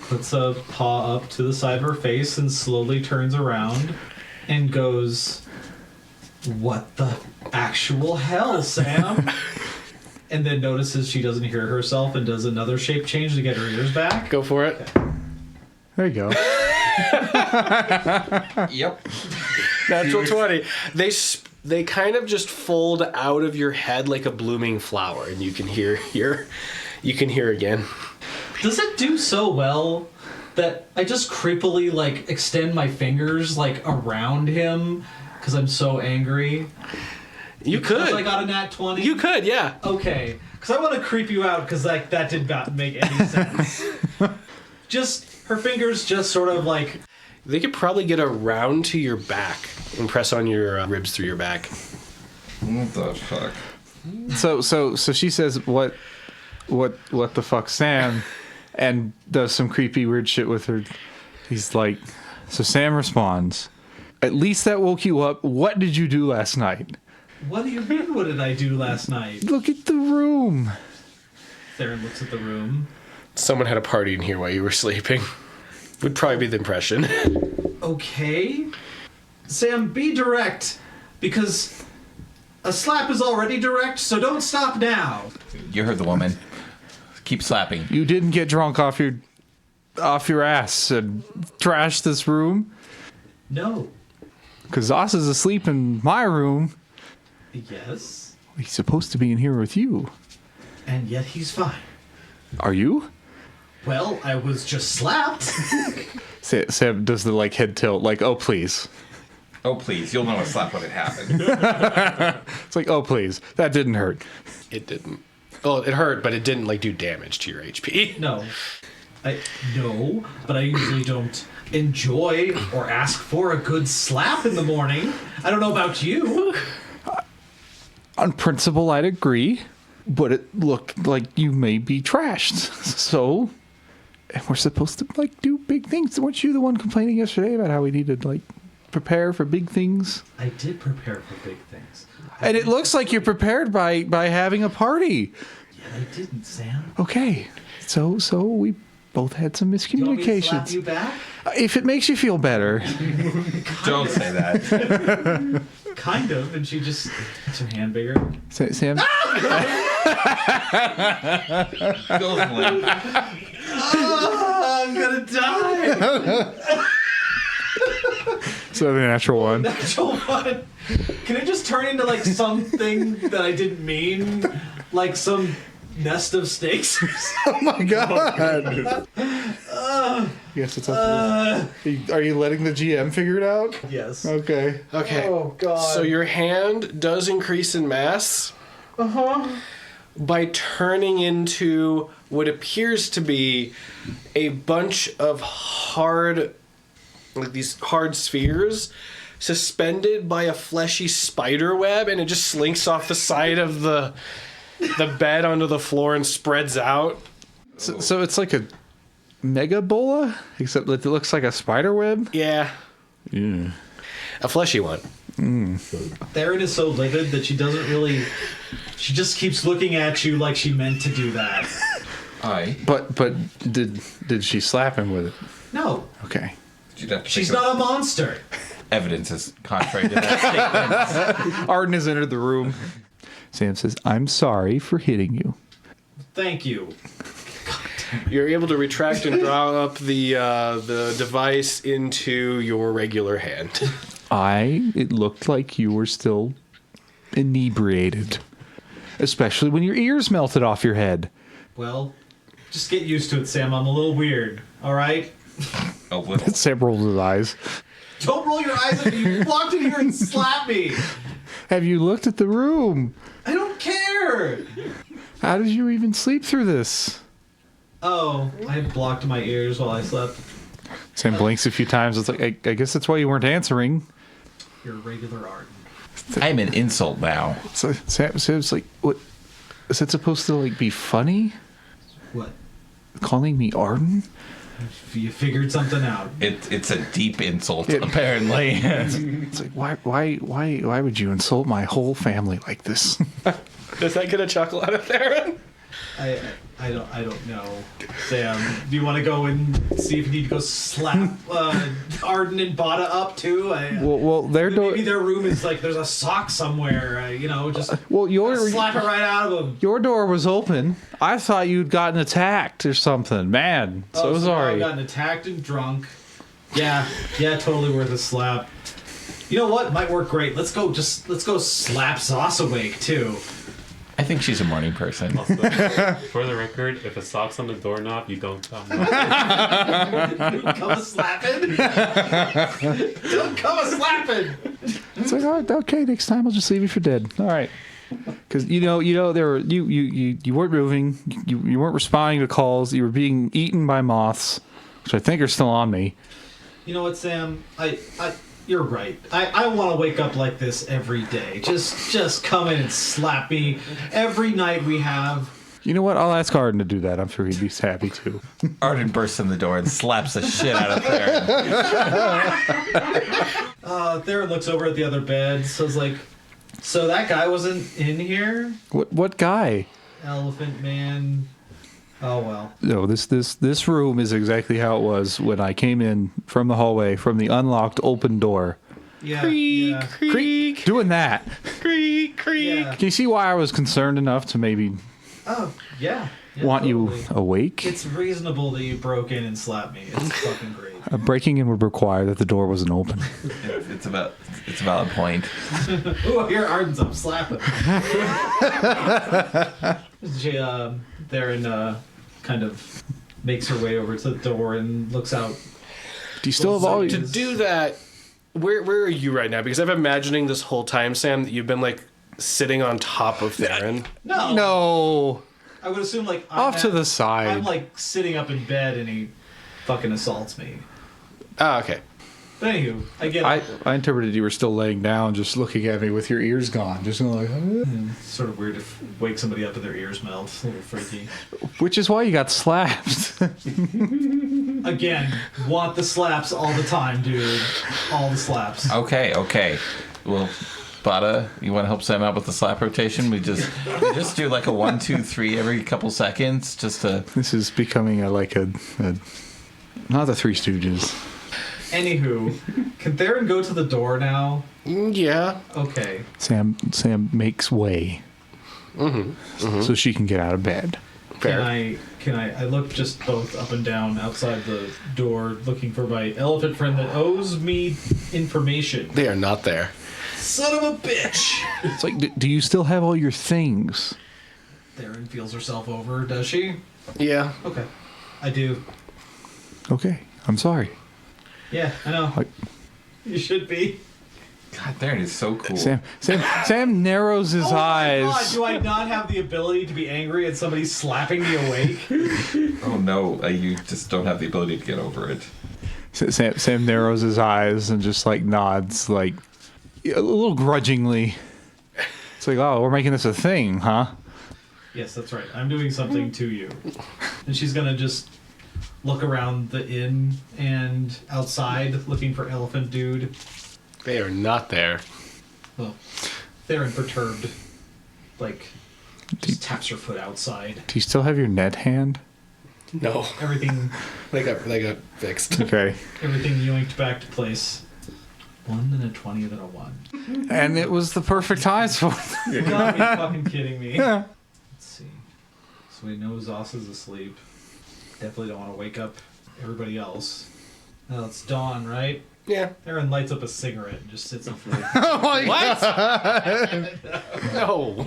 puts a paw up to the side of her face and slowly turns around and goes, "What the actual hell, Sam?" And then notices she doesn't hear herself and does another shape change to get her ears back. Go for it. There you go. Yep. Natural 20. They kind of just fold out of your head like a blooming flower, and you can hear again. Does it do so well that I just creepily like extend my fingers like around him because I'm so angry? You could. Because I got a nat 20? You could, yeah. Okay. Because I want to creep you out because like that did not make any sense. Just her fingers just sort of like... They could probably get around to your back and press on your ribs through your back. What the fuck? So she says, what the fuck, Sam? and does some creepy weird shit with her. He's like, so Sam responds, at least that woke you up. What did you do last night? What do you mean, what did I do last night? Look at the room. Therrin looks at the room. Someone had a party in here while you were sleeping. Would probably be the impression. Okay. Sam, be direct. Because a slap is already direct, so don't stop now. You heard the woman. Keep slapping. You didn't get drunk off your ass and trash this room? No. Because Zaus is asleep in my room. Yes. He's supposed to be in here with you. And yet he's fine. Are you? Well, I was just slapped. Sam does the like head tilt, like, oh please. Oh, please. You'll know a slap when it happened. It's like, oh please, that didn't hurt. It didn't. Well, it hurt, but it didn't like do damage to your HP. No. No, but I usually don't enjoy or ask for a good slap in the morning. I don't know about you. On principle, I'd agree, but it looked like you may be trashed. So, and we're supposed to like do big things. Weren't you the one complaining yesterday about how we need to like prepare for big things? I did prepare for big things. And it looks like you're prepared by having a party. Yeah, I didn't, Sam. Okay, so we both had some Do you want me to slap miscommunications. you back? If it makes you feel better. Don't say that. Kind of, and she just makes her hand bigger. Sam? Ghostly. Oh, I'm gonna die. So the natural one. Natural one. Can it just turn into like something that I didn't mean? Like some nest of snakes? Oh my god. Yes, it's up to you. Are you letting the GM figure it out? Yes. Okay. Okay. Oh, God. So your hand does increase in mass. By turning into what appears to be a bunch of hard, like these hard spheres, suspended by a fleshy spider web, and it just slinks off the side of the bed onto the floor and spreads out. So it's like a mega bola, except that it looks like a spider web. Yeah. Yeah. A fleshy one. Therrin is so livid that she doesn't really. She just keeps looking at you like she meant to do that. Aye. But did she slap him with it? No, Okay. You'd have to she's think of not a monster. evidence is contrary to that statement. Arden has entered the room. Sam says, I'm sorry for hitting you. Thank you. You're able to retract and draw up the device into your regular hand. It looked like you were still inebriated. Especially when your ears melted off your head. Well, just get used to it, Sam. I'm a little weird. All right. A little. Sam rolls his eyes. Don't roll your eyes at me. You walked in here and slapped me. Have you looked at the room? I don't care. How did you even sleep through this? Oh, I blocked my ears while I slept. Sam blinks a few times. It's like, I guess that's why you weren't answering. You're a regular Arden. I'm an insult now. So Sam's like, what? Is that supposed to like be funny? What? Calling me Arden? You figured something out. It's a deep insult, apparently. It's like, why would you insult my whole family like this? Does that get a chuckle out of Therrin? I don't know. Sam, do you want to go and see if you need to go slap Arden and Bada up too? Well, their door. Maybe their room is like there's a sock somewhere. Just Well, slap it right out of them. your door was open. I thought you'd gotten attacked or something. Man, so now sorry. I've gotten attacked and drunk. Yeah, totally worth a slap. You know what? Might work great. Let's go slap Zaus awake too. I think she's a morning person. Also, for the record, if a sock's on the doorknob, you don't come. Come a slapping. Don't come a slapping. It's like, oh, okay, next time I'll just leave you for dead. All right. Because there were you weren't moving, you weren't responding to calls, you were being eaten by moths, which I think are still on me. You know what, Sam? You're right. I want to wake up like this every day. Just come in and slap me every night we have. You know what? I'll ask Arden to do that. I'm sure he'd be happy to. Arden bursts in the door and slaps the shit out of Therrin. Therrin looks over at the other bed. So it's like, so that guy wasn't in here? What guy? Elephant man. Oh, well. No, this room is exactly how it was when I came in from the hallway, from the unlocked open door. Yeah. Creak, Yeah. creak, Doing that. creak, creak. Yeah. Can you see why I was concerned enough to maybe Oh, yeah. Yeah, want totally. you awake? It's reasonable that you broke in and slapped me. It's fucking great. Breaking in would require that the door wasn't open. It's a valid point. Ooh, here Arden's up slapping. Therrin kind of makes her way over to the door and looks out. Do you still have all To your... do that, where are you right now? Because I'm imagining this whole time, Sam, that you've been like sitting on top of Therrin. No. No. I would assume like Off to the side. I'm like sitting up in bed and he fucking assaults me. Ah, okay. But anywho, I get I interpreted you were still laying down, just looking at me with your ears gone. Just like... It's sort of weird to wake somebody up and their ears melt. A little freaky. Which is why you got slapped. Again, want the slaps all the time, dude. All the slaps. Okay. Well, Bada, you want to help Sam out with the slap rotation? We just do like a 1, 2, 3 every couple seconds, just to. This is becoming not the Three Stooges. Anywho, can Therrin go to the door now? Yeah. Okay. Sam makes way. So she can get out of bed. Fair. Can I look just both up and down outside the door looking for my elephant friend that owes me information? They are not there. Son of a bitch! It's like, do you still have all your things? Therrin feels herself over, does she? Yeah. Okay. I do. Okay, I'm sorry. Yeah, I know. Like- You should be. God, Therrin is so cool. Sam narrows his Oh my eyes. god, do I not have the ability to be angry at somebody slapping me awake? Oh no, you just don't have the ability to get over it. Sam narrows his eyes and just like nods, like a little grudgingly. It's like, oh, we're making this a thing, huh? Yes, that's right. I'm doing something to you. And she's gonna just look around the inn and outside looking for Elephant Dude. They are not there. Well, Therrin perturbed, like, just taps her foot outside. Do you still have your net hand? No. Everything They got fixed. Okay. everything yoinked back to place. 1 and a 20 and then a 1. And it was the perfect size for You gotta be fucking kidding me. Yeah. Let's see. So we know Zaus is asleep. Definitely don't want to wake up everybody else. Now it's dawn, right? Yeah. Therrin lights up a cigarette and just sits up for What? No.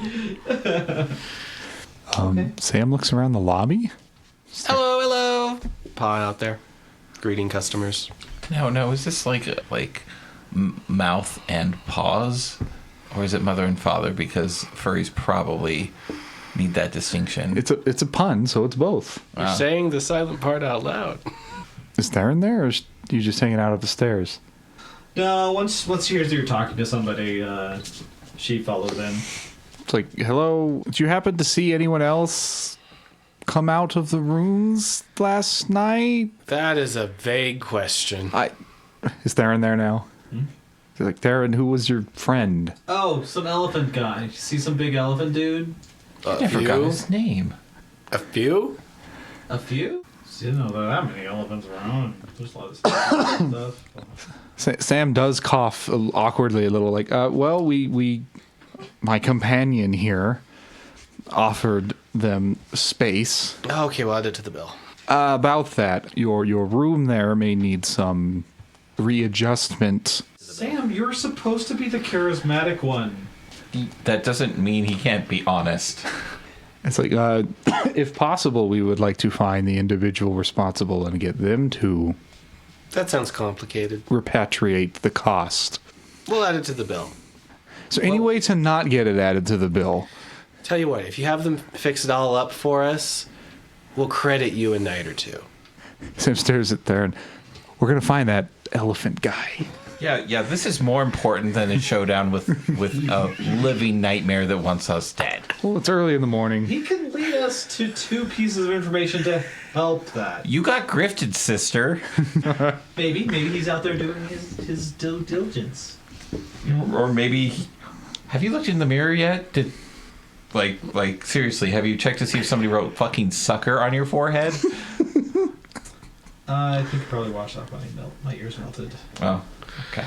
Sam looks around the lobby. Hello. Paw out there, greeting customers. No, is this like mouth and paws? Or is it mother and father? Because furries probably need that distinction. It's a pun, so it's both. You're saying the silent part out loud. Is Therrin there, or is you just hanging out up the stairs? No, once she hears that you're talking to somebody, she follows in. It's like, hello, did you happen to see anyone else come out of the rooms last night? That is a vague question. Is Therrin there now? He's like, Therrin, who was your friend? Oh, some elephant guy. See some big elephant dude? A I forgot few? his name. A few? A few? You know, there are that many elephants around. There's a lot of stuff. Sam does cough awkwardly a little, like, well, we my companion here offered them space. Okay, well, add it to the bill. About that, your room there may need some readjustment. Sam, you're supposed to be the charismatic one. That doesn't mean he can't be honest. It's like, if possible, we would like to find the individual responsible and get them to That sounds complicated. repatriate the cost. We'll add it to the bill. Is there any way to not get it added to the bill? Tell you what, if you have them fix it all up for us, we'll credit you a night or two. Sam stares at there, and we're going to find that elephant guy. Yeah, this is more important than a showdown with a living nightmare that wants us dead. Well, it's early in the morning. He can lead us to 2 pieces of information to help that. You got grifted, sister. Maybe he's out there doing his due diligence. Or maybe, have you looked in the mirror yet? Like seriously, have you checked to see if somebody wrote fucking sucker on your forehead? I think you probably washed off my ears melted. Oh, okay.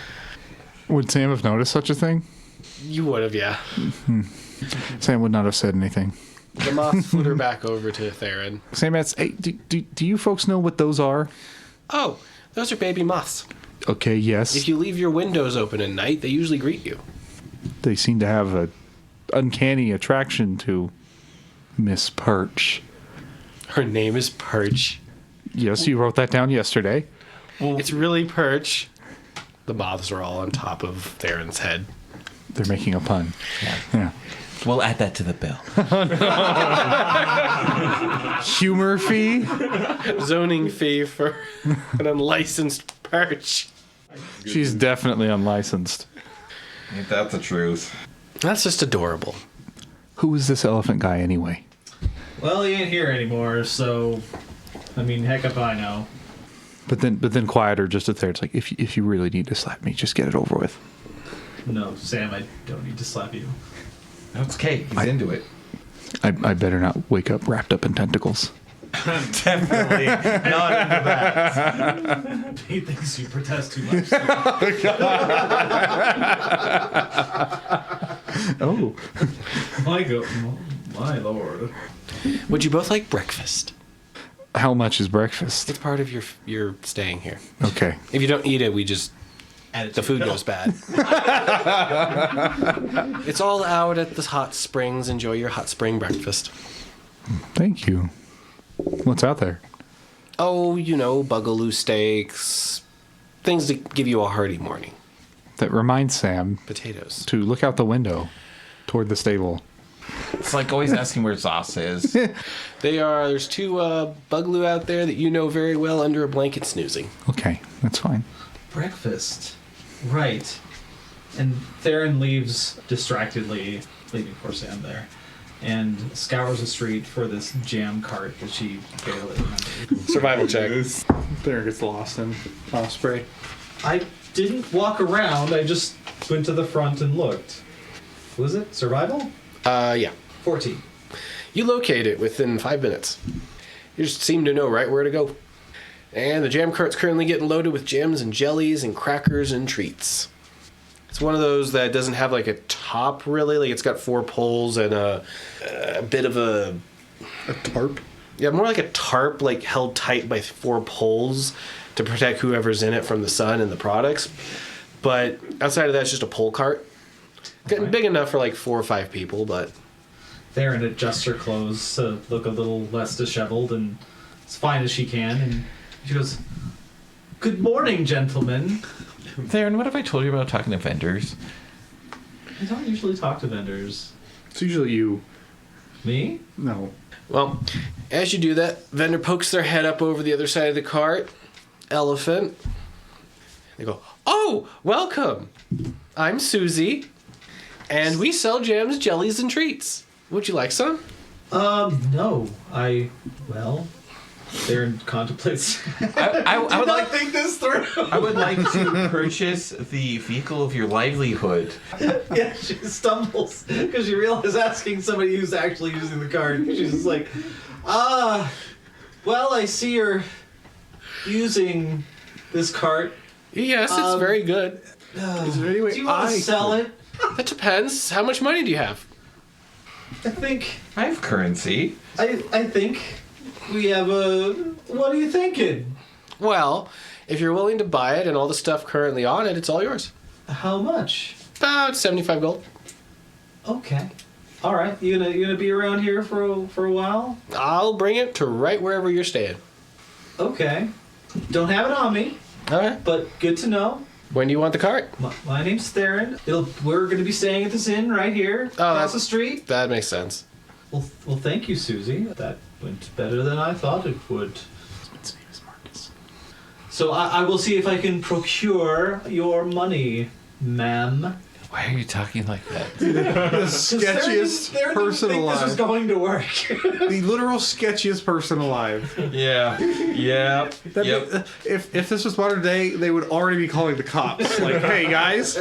Would Sam have noticed such a thing? You would have, yeah. Sam would not have said anything. The moth flew her back over to Therrin. Sam asks, hey, do you folks know what those are? Oh, those are baby moths. Okay, yes. If you leave your windows open at night, they usually greet you. They seem to have a uncanny attraction to Miss Perch. Her name is Perch. Yes, you wrote that down yesterday. It's really Perch. The moths are all on top of Therrin's head. They're making a pun. Yeah. We'll add that to the bill. Humor fee? Zoning fee for an unlicensed perch. She's definitely unlicensed. Ain't that the truth? That's just adorable. Who is this elephant guy anyway? Well, he ain't here anymore, so I mean, heck if I know. But then quieter just at there. It's like, if you really need to slap me, just get it over with. No, Sam, I don't need to slap you. That's okay. He's into it. I better not wake up wrapped up in tentacles. Definitely not into that. He thinks you protest too much. Oh. My lord. Would you both like breakfast? How much is breakfast? It's part of your staying here. Okay. If you don't eat it, the food goes bad. It's all out at the hot springs. Enjoy your hot spring breakfast. Thank you. What's out there? Oh, bugaloo steaks. Things to give you a hearty morning. That reminds Sam Potatoes. to look out the window toward the stable. It's like always asking where Zaus is. There's 2 bugaloo out there that you know very well under a blanket snoozing. Okay, that's fine. Breakfast. Right. And Therrin leaves distractedly, leaving poor Sam there, and scours the street for this jam cart that she barely remembered. Survival check. There gets lost in Osprey. I didn't walk around, I just went to the front and looked. Was it survival? Yeah. 14. You locate it within 5 minutes. You just seem to know right where to go. And the jam cart's currently getting loaded with jams and jellies and crackers and treats. It's one of those that doesn't have like a top really. Like it's got 4 poles and a bit of a tarp? Yeah, more like a tarp, like held tight by 4 poles to protect whoever's in it from the sun and the products. But outside of that, it's just a pole cart. Getting big enough for like 4 or 5 people, but... Therrin adjusts her clothes to look a little less disheveled and as fine as she can, and she goes, "Good morning, gentlemen." Therrin, what have I told you about talking to vendors? I don't usually talk to vendors. It's usually you. Me? No. Well, as you do that, vendor pokes their head up over the other side of the cart. Elephant. They go, "Oh, welcome. I'm Susie. And we sell jams, jellies, and treats. Would you like some?" No. Therrin contemplates. I would like think this through. I would like to purchase the vehicle of your livelihood. Yeah, she stumbles because she realizes asking somebody who's actually using the cart. She's just like, well, I see you're using this cart. Yes, it's very good. Is there any way Do you want to sell it? That depends. How much money do you have? I think I have currency. I think we have a... What are you thinking? Well, if you're willing to buy it and all the stuff currently on it, it's all yours. How much? About 75 gold. Okay. All right. You gonna be around here for a while? I'll bring it to right wherever you're staying. Okay. Don't have it on me, Okay. but good to know. When do you want the cart? My name's Therrin. We're gonna be staying at this inn right here across the street. That makes sense. Well, thank you, Susie. That went better than I thought it would. Its name is Marcus. So I will see if I can procure your money, ma'am. Why are you talking like that? The sketchiest person This was alive. going to work. The literal sketchiest person alive. Yeah. Yep. Yep. If this was modern day, they would already be calling the cops. Like, hey guys,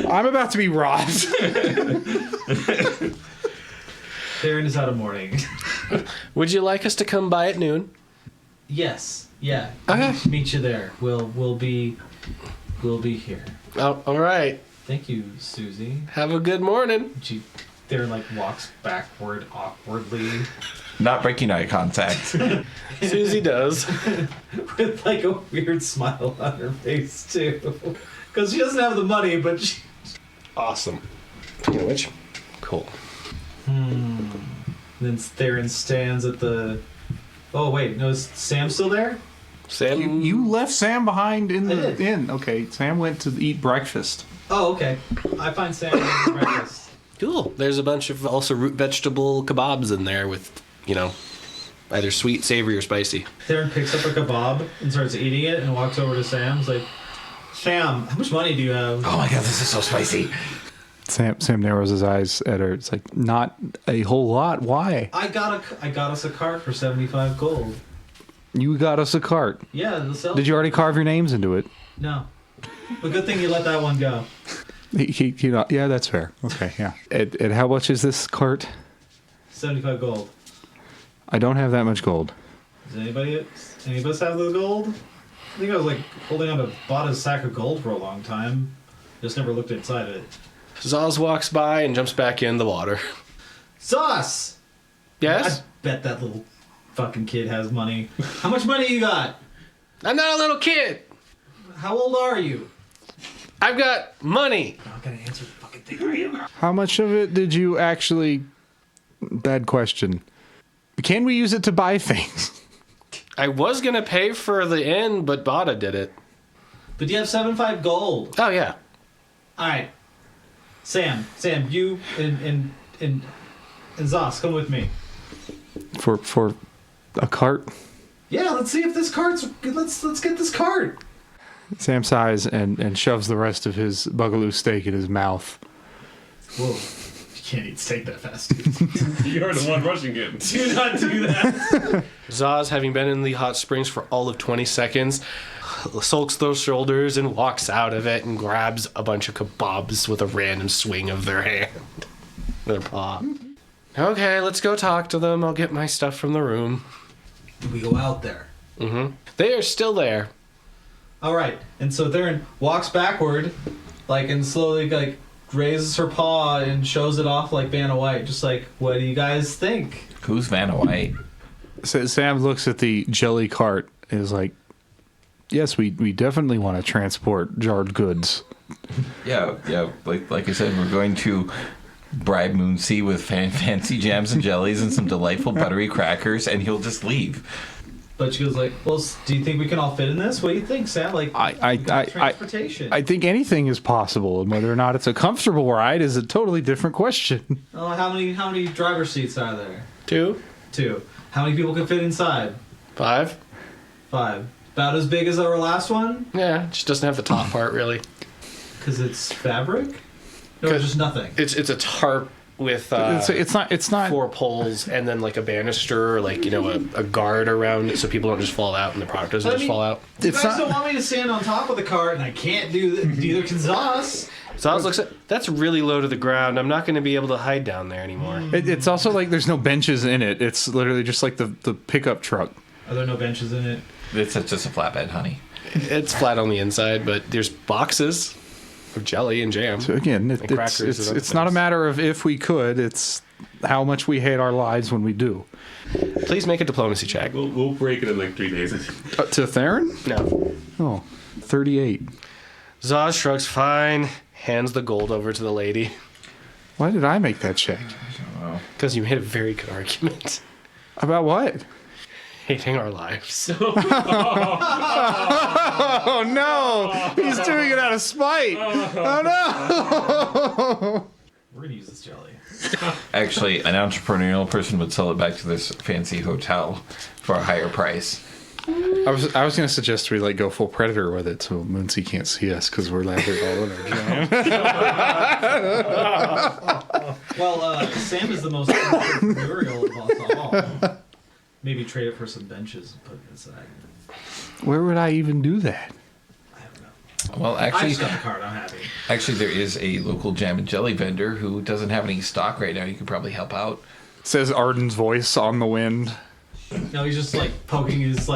I'm about to be robbed. Therrin is out of mourning. Would you like us to come by at noon? Yes. Yeah. Okay. Meet you there. We'll be here. Oh, all right. Thank you, Susie. Have a good morning. Therrin like walks backward awkwardly Not breaking eye contact. Susie does. with like a weird smile on her face too, because she doesn't have the money, but she. Awesome. Speaking of which, cool. Then Therrin stands at the. Oh wait, no, is Sam still there? Sam, You left Sam behind in I the did. inn. Okay, Sam went to eat breakfast. Oh, okay. I find Sam eating breakfast. cool. There's a bunch of also root vegetable kebabs in there with, either sweet, savory, or spicy. Therrin picks up a kebab and starts eating it and walks over to Sam. He's like, Sam, how much money do you have? Oh my god, this is so spicy. Sam narrows his eyes at her. It's like, not a whole lot. Why? I got us a cart for 75 gold. You got us a cart. Yeah, the sell. Did you already carve your names into it? No. But good thing you let that one go. Yeah, that's fair. Okay, yeah. And how much is this cart? 75 gold. I don't have that much gold. Does any of us have the gold? I think I was like holding on to bought a sack of gold for a long time. Just never looked inside it. Zaus walks by and jumps back in the water. Sauce! Yes? I bet that little fucking kid has money. How much money you got? I'm not a little kid. How old are you? I've got money. I'm not gonna answer the fucking thing, are you? How much of it did you actually... Bad question. Can we use it to buy things? I was going to pay for the inn, but Bada did it. But you have 75 gold. Oh, yeah. Alright. Sam, you and Zos, come with me. For a cart? Yeah, let's see if this cart's let's get this cart. Sam sighs and shoves the rest of his bugaloo steak in his mouth. Whoa. You can't eat steak that fast, dude. You're the one rushing it. Do not do that. Zaz, having been in the hot springs for all of 20 seconds, sulks those shoulders and walks out of it and grabs a bunch of kebabs with a random swing of their hand. Their paw. Okay, let's go talk to them. I'll get my stuff from the room. We go out there. Mm-hmm. They are still there. All right, and so Therrin walks backward, and slowly raises her paw and shows it off like Vanna White, just like, what do you guys think? Who's Vanna White? So Sam looks at the jelly cart and is like, yes, we definitely want to transport jarred goods. Yeah. Like I said, we're going to bribe Moonsea with fancy jams and jellies and some delightful buttery crackers, and he'll just leave. But she goes like, well, do you think we can all fit in this? What do you think, Sam? We got transportation. I think anything is possible, and whether or not it's a comfortable ride is a totally different question. Oh, how many driver seats are there? 2, 2. How many people can fit inside? 5. 5. About as big as our last one? Yeah, just doesn't have the top part really. Because it's fabric? No, 'Cause just nothing. It's a tarp with It's not 4 poles and then like a banister, a guard around it so people don't just fall out and the product doesn't just fall out. You It's guys not- don't want me to stand on top of the cart, and I can't do that. Neither can Zos. Zaz looks at that's really low to the ground. I'm not going to be able to hide down there anymore. It's also like there's no benches in it. It's literally just like the pickup truck. Are there no benches in it? It's just a flatbed, honey. It's flat on the inside, but there's boxes of jelly and jam. So again, And crackers and other it's not a things. matter of if we could. It's how much we hate our lives when we do. Please make a diplomacy check. We'll break it in like 3 days. To Therrin? No. Oh, 38. Zaz shrugs, fine, hands the gold over to the lady. Why did I make that check? Because you made a very good argument. About what? Hating our lives. Oh no! He's doing it out of spite. Oh no! We're gonna use this jelly. Actually, an entrepreneurial person would sell it back to this fancy hotel for a higher price. I was going to suggest we like go full predator with it so Moonsey can't see us because we're lathered all in our jam. Well, Sam is the most entrepreneurial of us all. Maybe trade it for some benches and put it aside. Where would I even do that? I don't know. Well, I actually, just got the card. I'm happy. actually, there is a local jam and jelly vendor who doesn't have any stock right now. You could probably help out. Says Arden's voice on the wind. No, he's just like poking his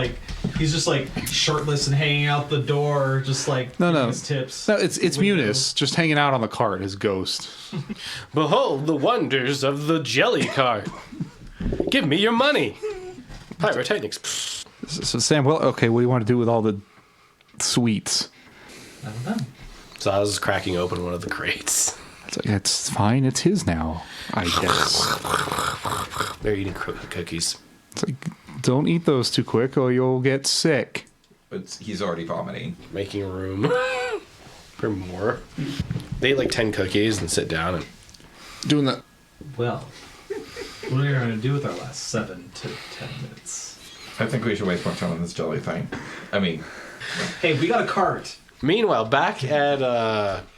he's just like shirtless and hanging out the door, just like No, giving no. his tips. No, it's Window. Meunice just hanging out on the cart, his ghost. Behold the wonders of the jelly cart. Give me your money. Pyrotechnics. So Sam, well, okay, what do you want to do with all the sweets? I don't know. So I was cracking open one of the crates. It's like, it's fine, it's his now, I guess. They're eating cookies. It's like, don't eat those too quick or you'll get sick. But he's already vomiting. Making room for more. They eat like 10 cookies and sit down and Doing that. Well, what are we going to do with our last 7 to 10 minutes? I think we should waste more time on this jelly thing. I mean, Hey, we got a cart. Meanwhile, back at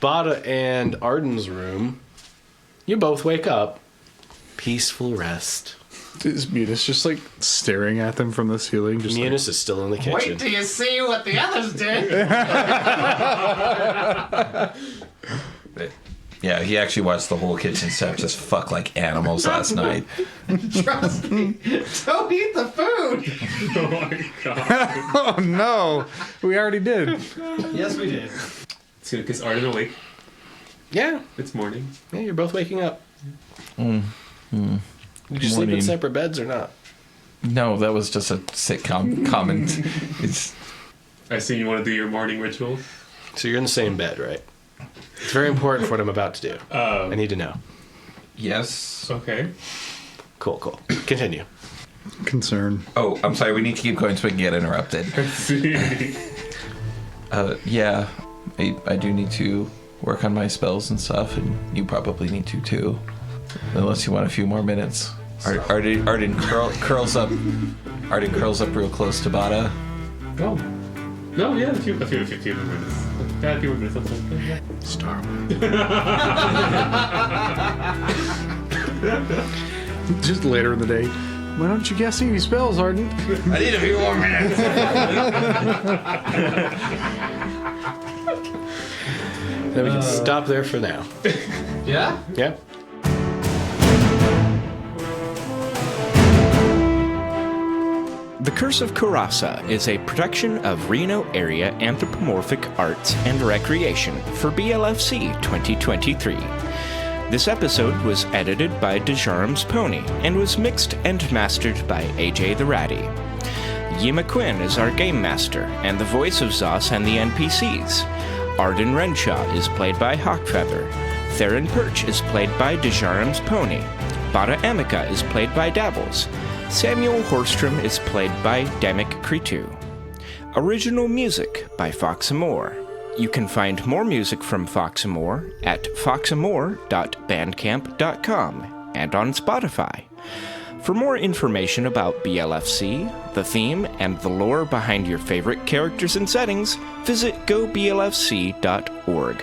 Bada and Arden's room, you both wake up. Peaceful rest. Is Meunice just like staring at them from the ceiling? Just Meunice is still in the kitchen. Wait till you see what the others did. yeah, he actually watched the whole kitchen set just fuck like animals last night. Trust me. Don't eat the food. Oh my god. oh no, we already did. Yes, we did. So, is Arden awake? Yeah. It's morning. Yeah, you're both waking up. Did you sleep in Morning. separate beds or not? No, that was just a sitcom comment. It's I assume you want to do your morning ritual? So you're in the same bed, right? It's very important for what I'm about to do. I need to know. yes. Okay. Cool. Continue. Concern. Oh, I'm sorry. We need to keep going so we can get interrupted. Yeah, I do need to work on my spells and stuff, and you probably need to too. Unless you want a few more minutes. Arden curls up. Arden curls up real close to Bada. Oh. No, yeah, a few more minutes. Yeah, a few more minutes. Yeah. Star Just later in the day. Why don't you guess any spells, Arden? I need a few more minutes. Then we can stop there for now. Yeah? Yeah? The Curse of Coeurasa is a production of Reno Area Anthropomorphic Arts and Recreation for BLFC 2023. This episode was edited by Dejarum's Pony and was mixed and mastered by AJ the Ratty. Yima Quinn is our game master and the voice of Zaus and the NPCs. Arden Renshaw is played by Hawkfeather. Therrin Perch is played by Dejarum's Pony. Bada Amica is played by Dabbles. Samuel Horstrom is played by Demic Cretu. Original music by Foxamore. You can find more music from Foxamore at foxamore.bandcamp.com and on Spotify. For more information about BLFC, the theme, and the lore behind your favorite characters and settings, visit goblfc.org.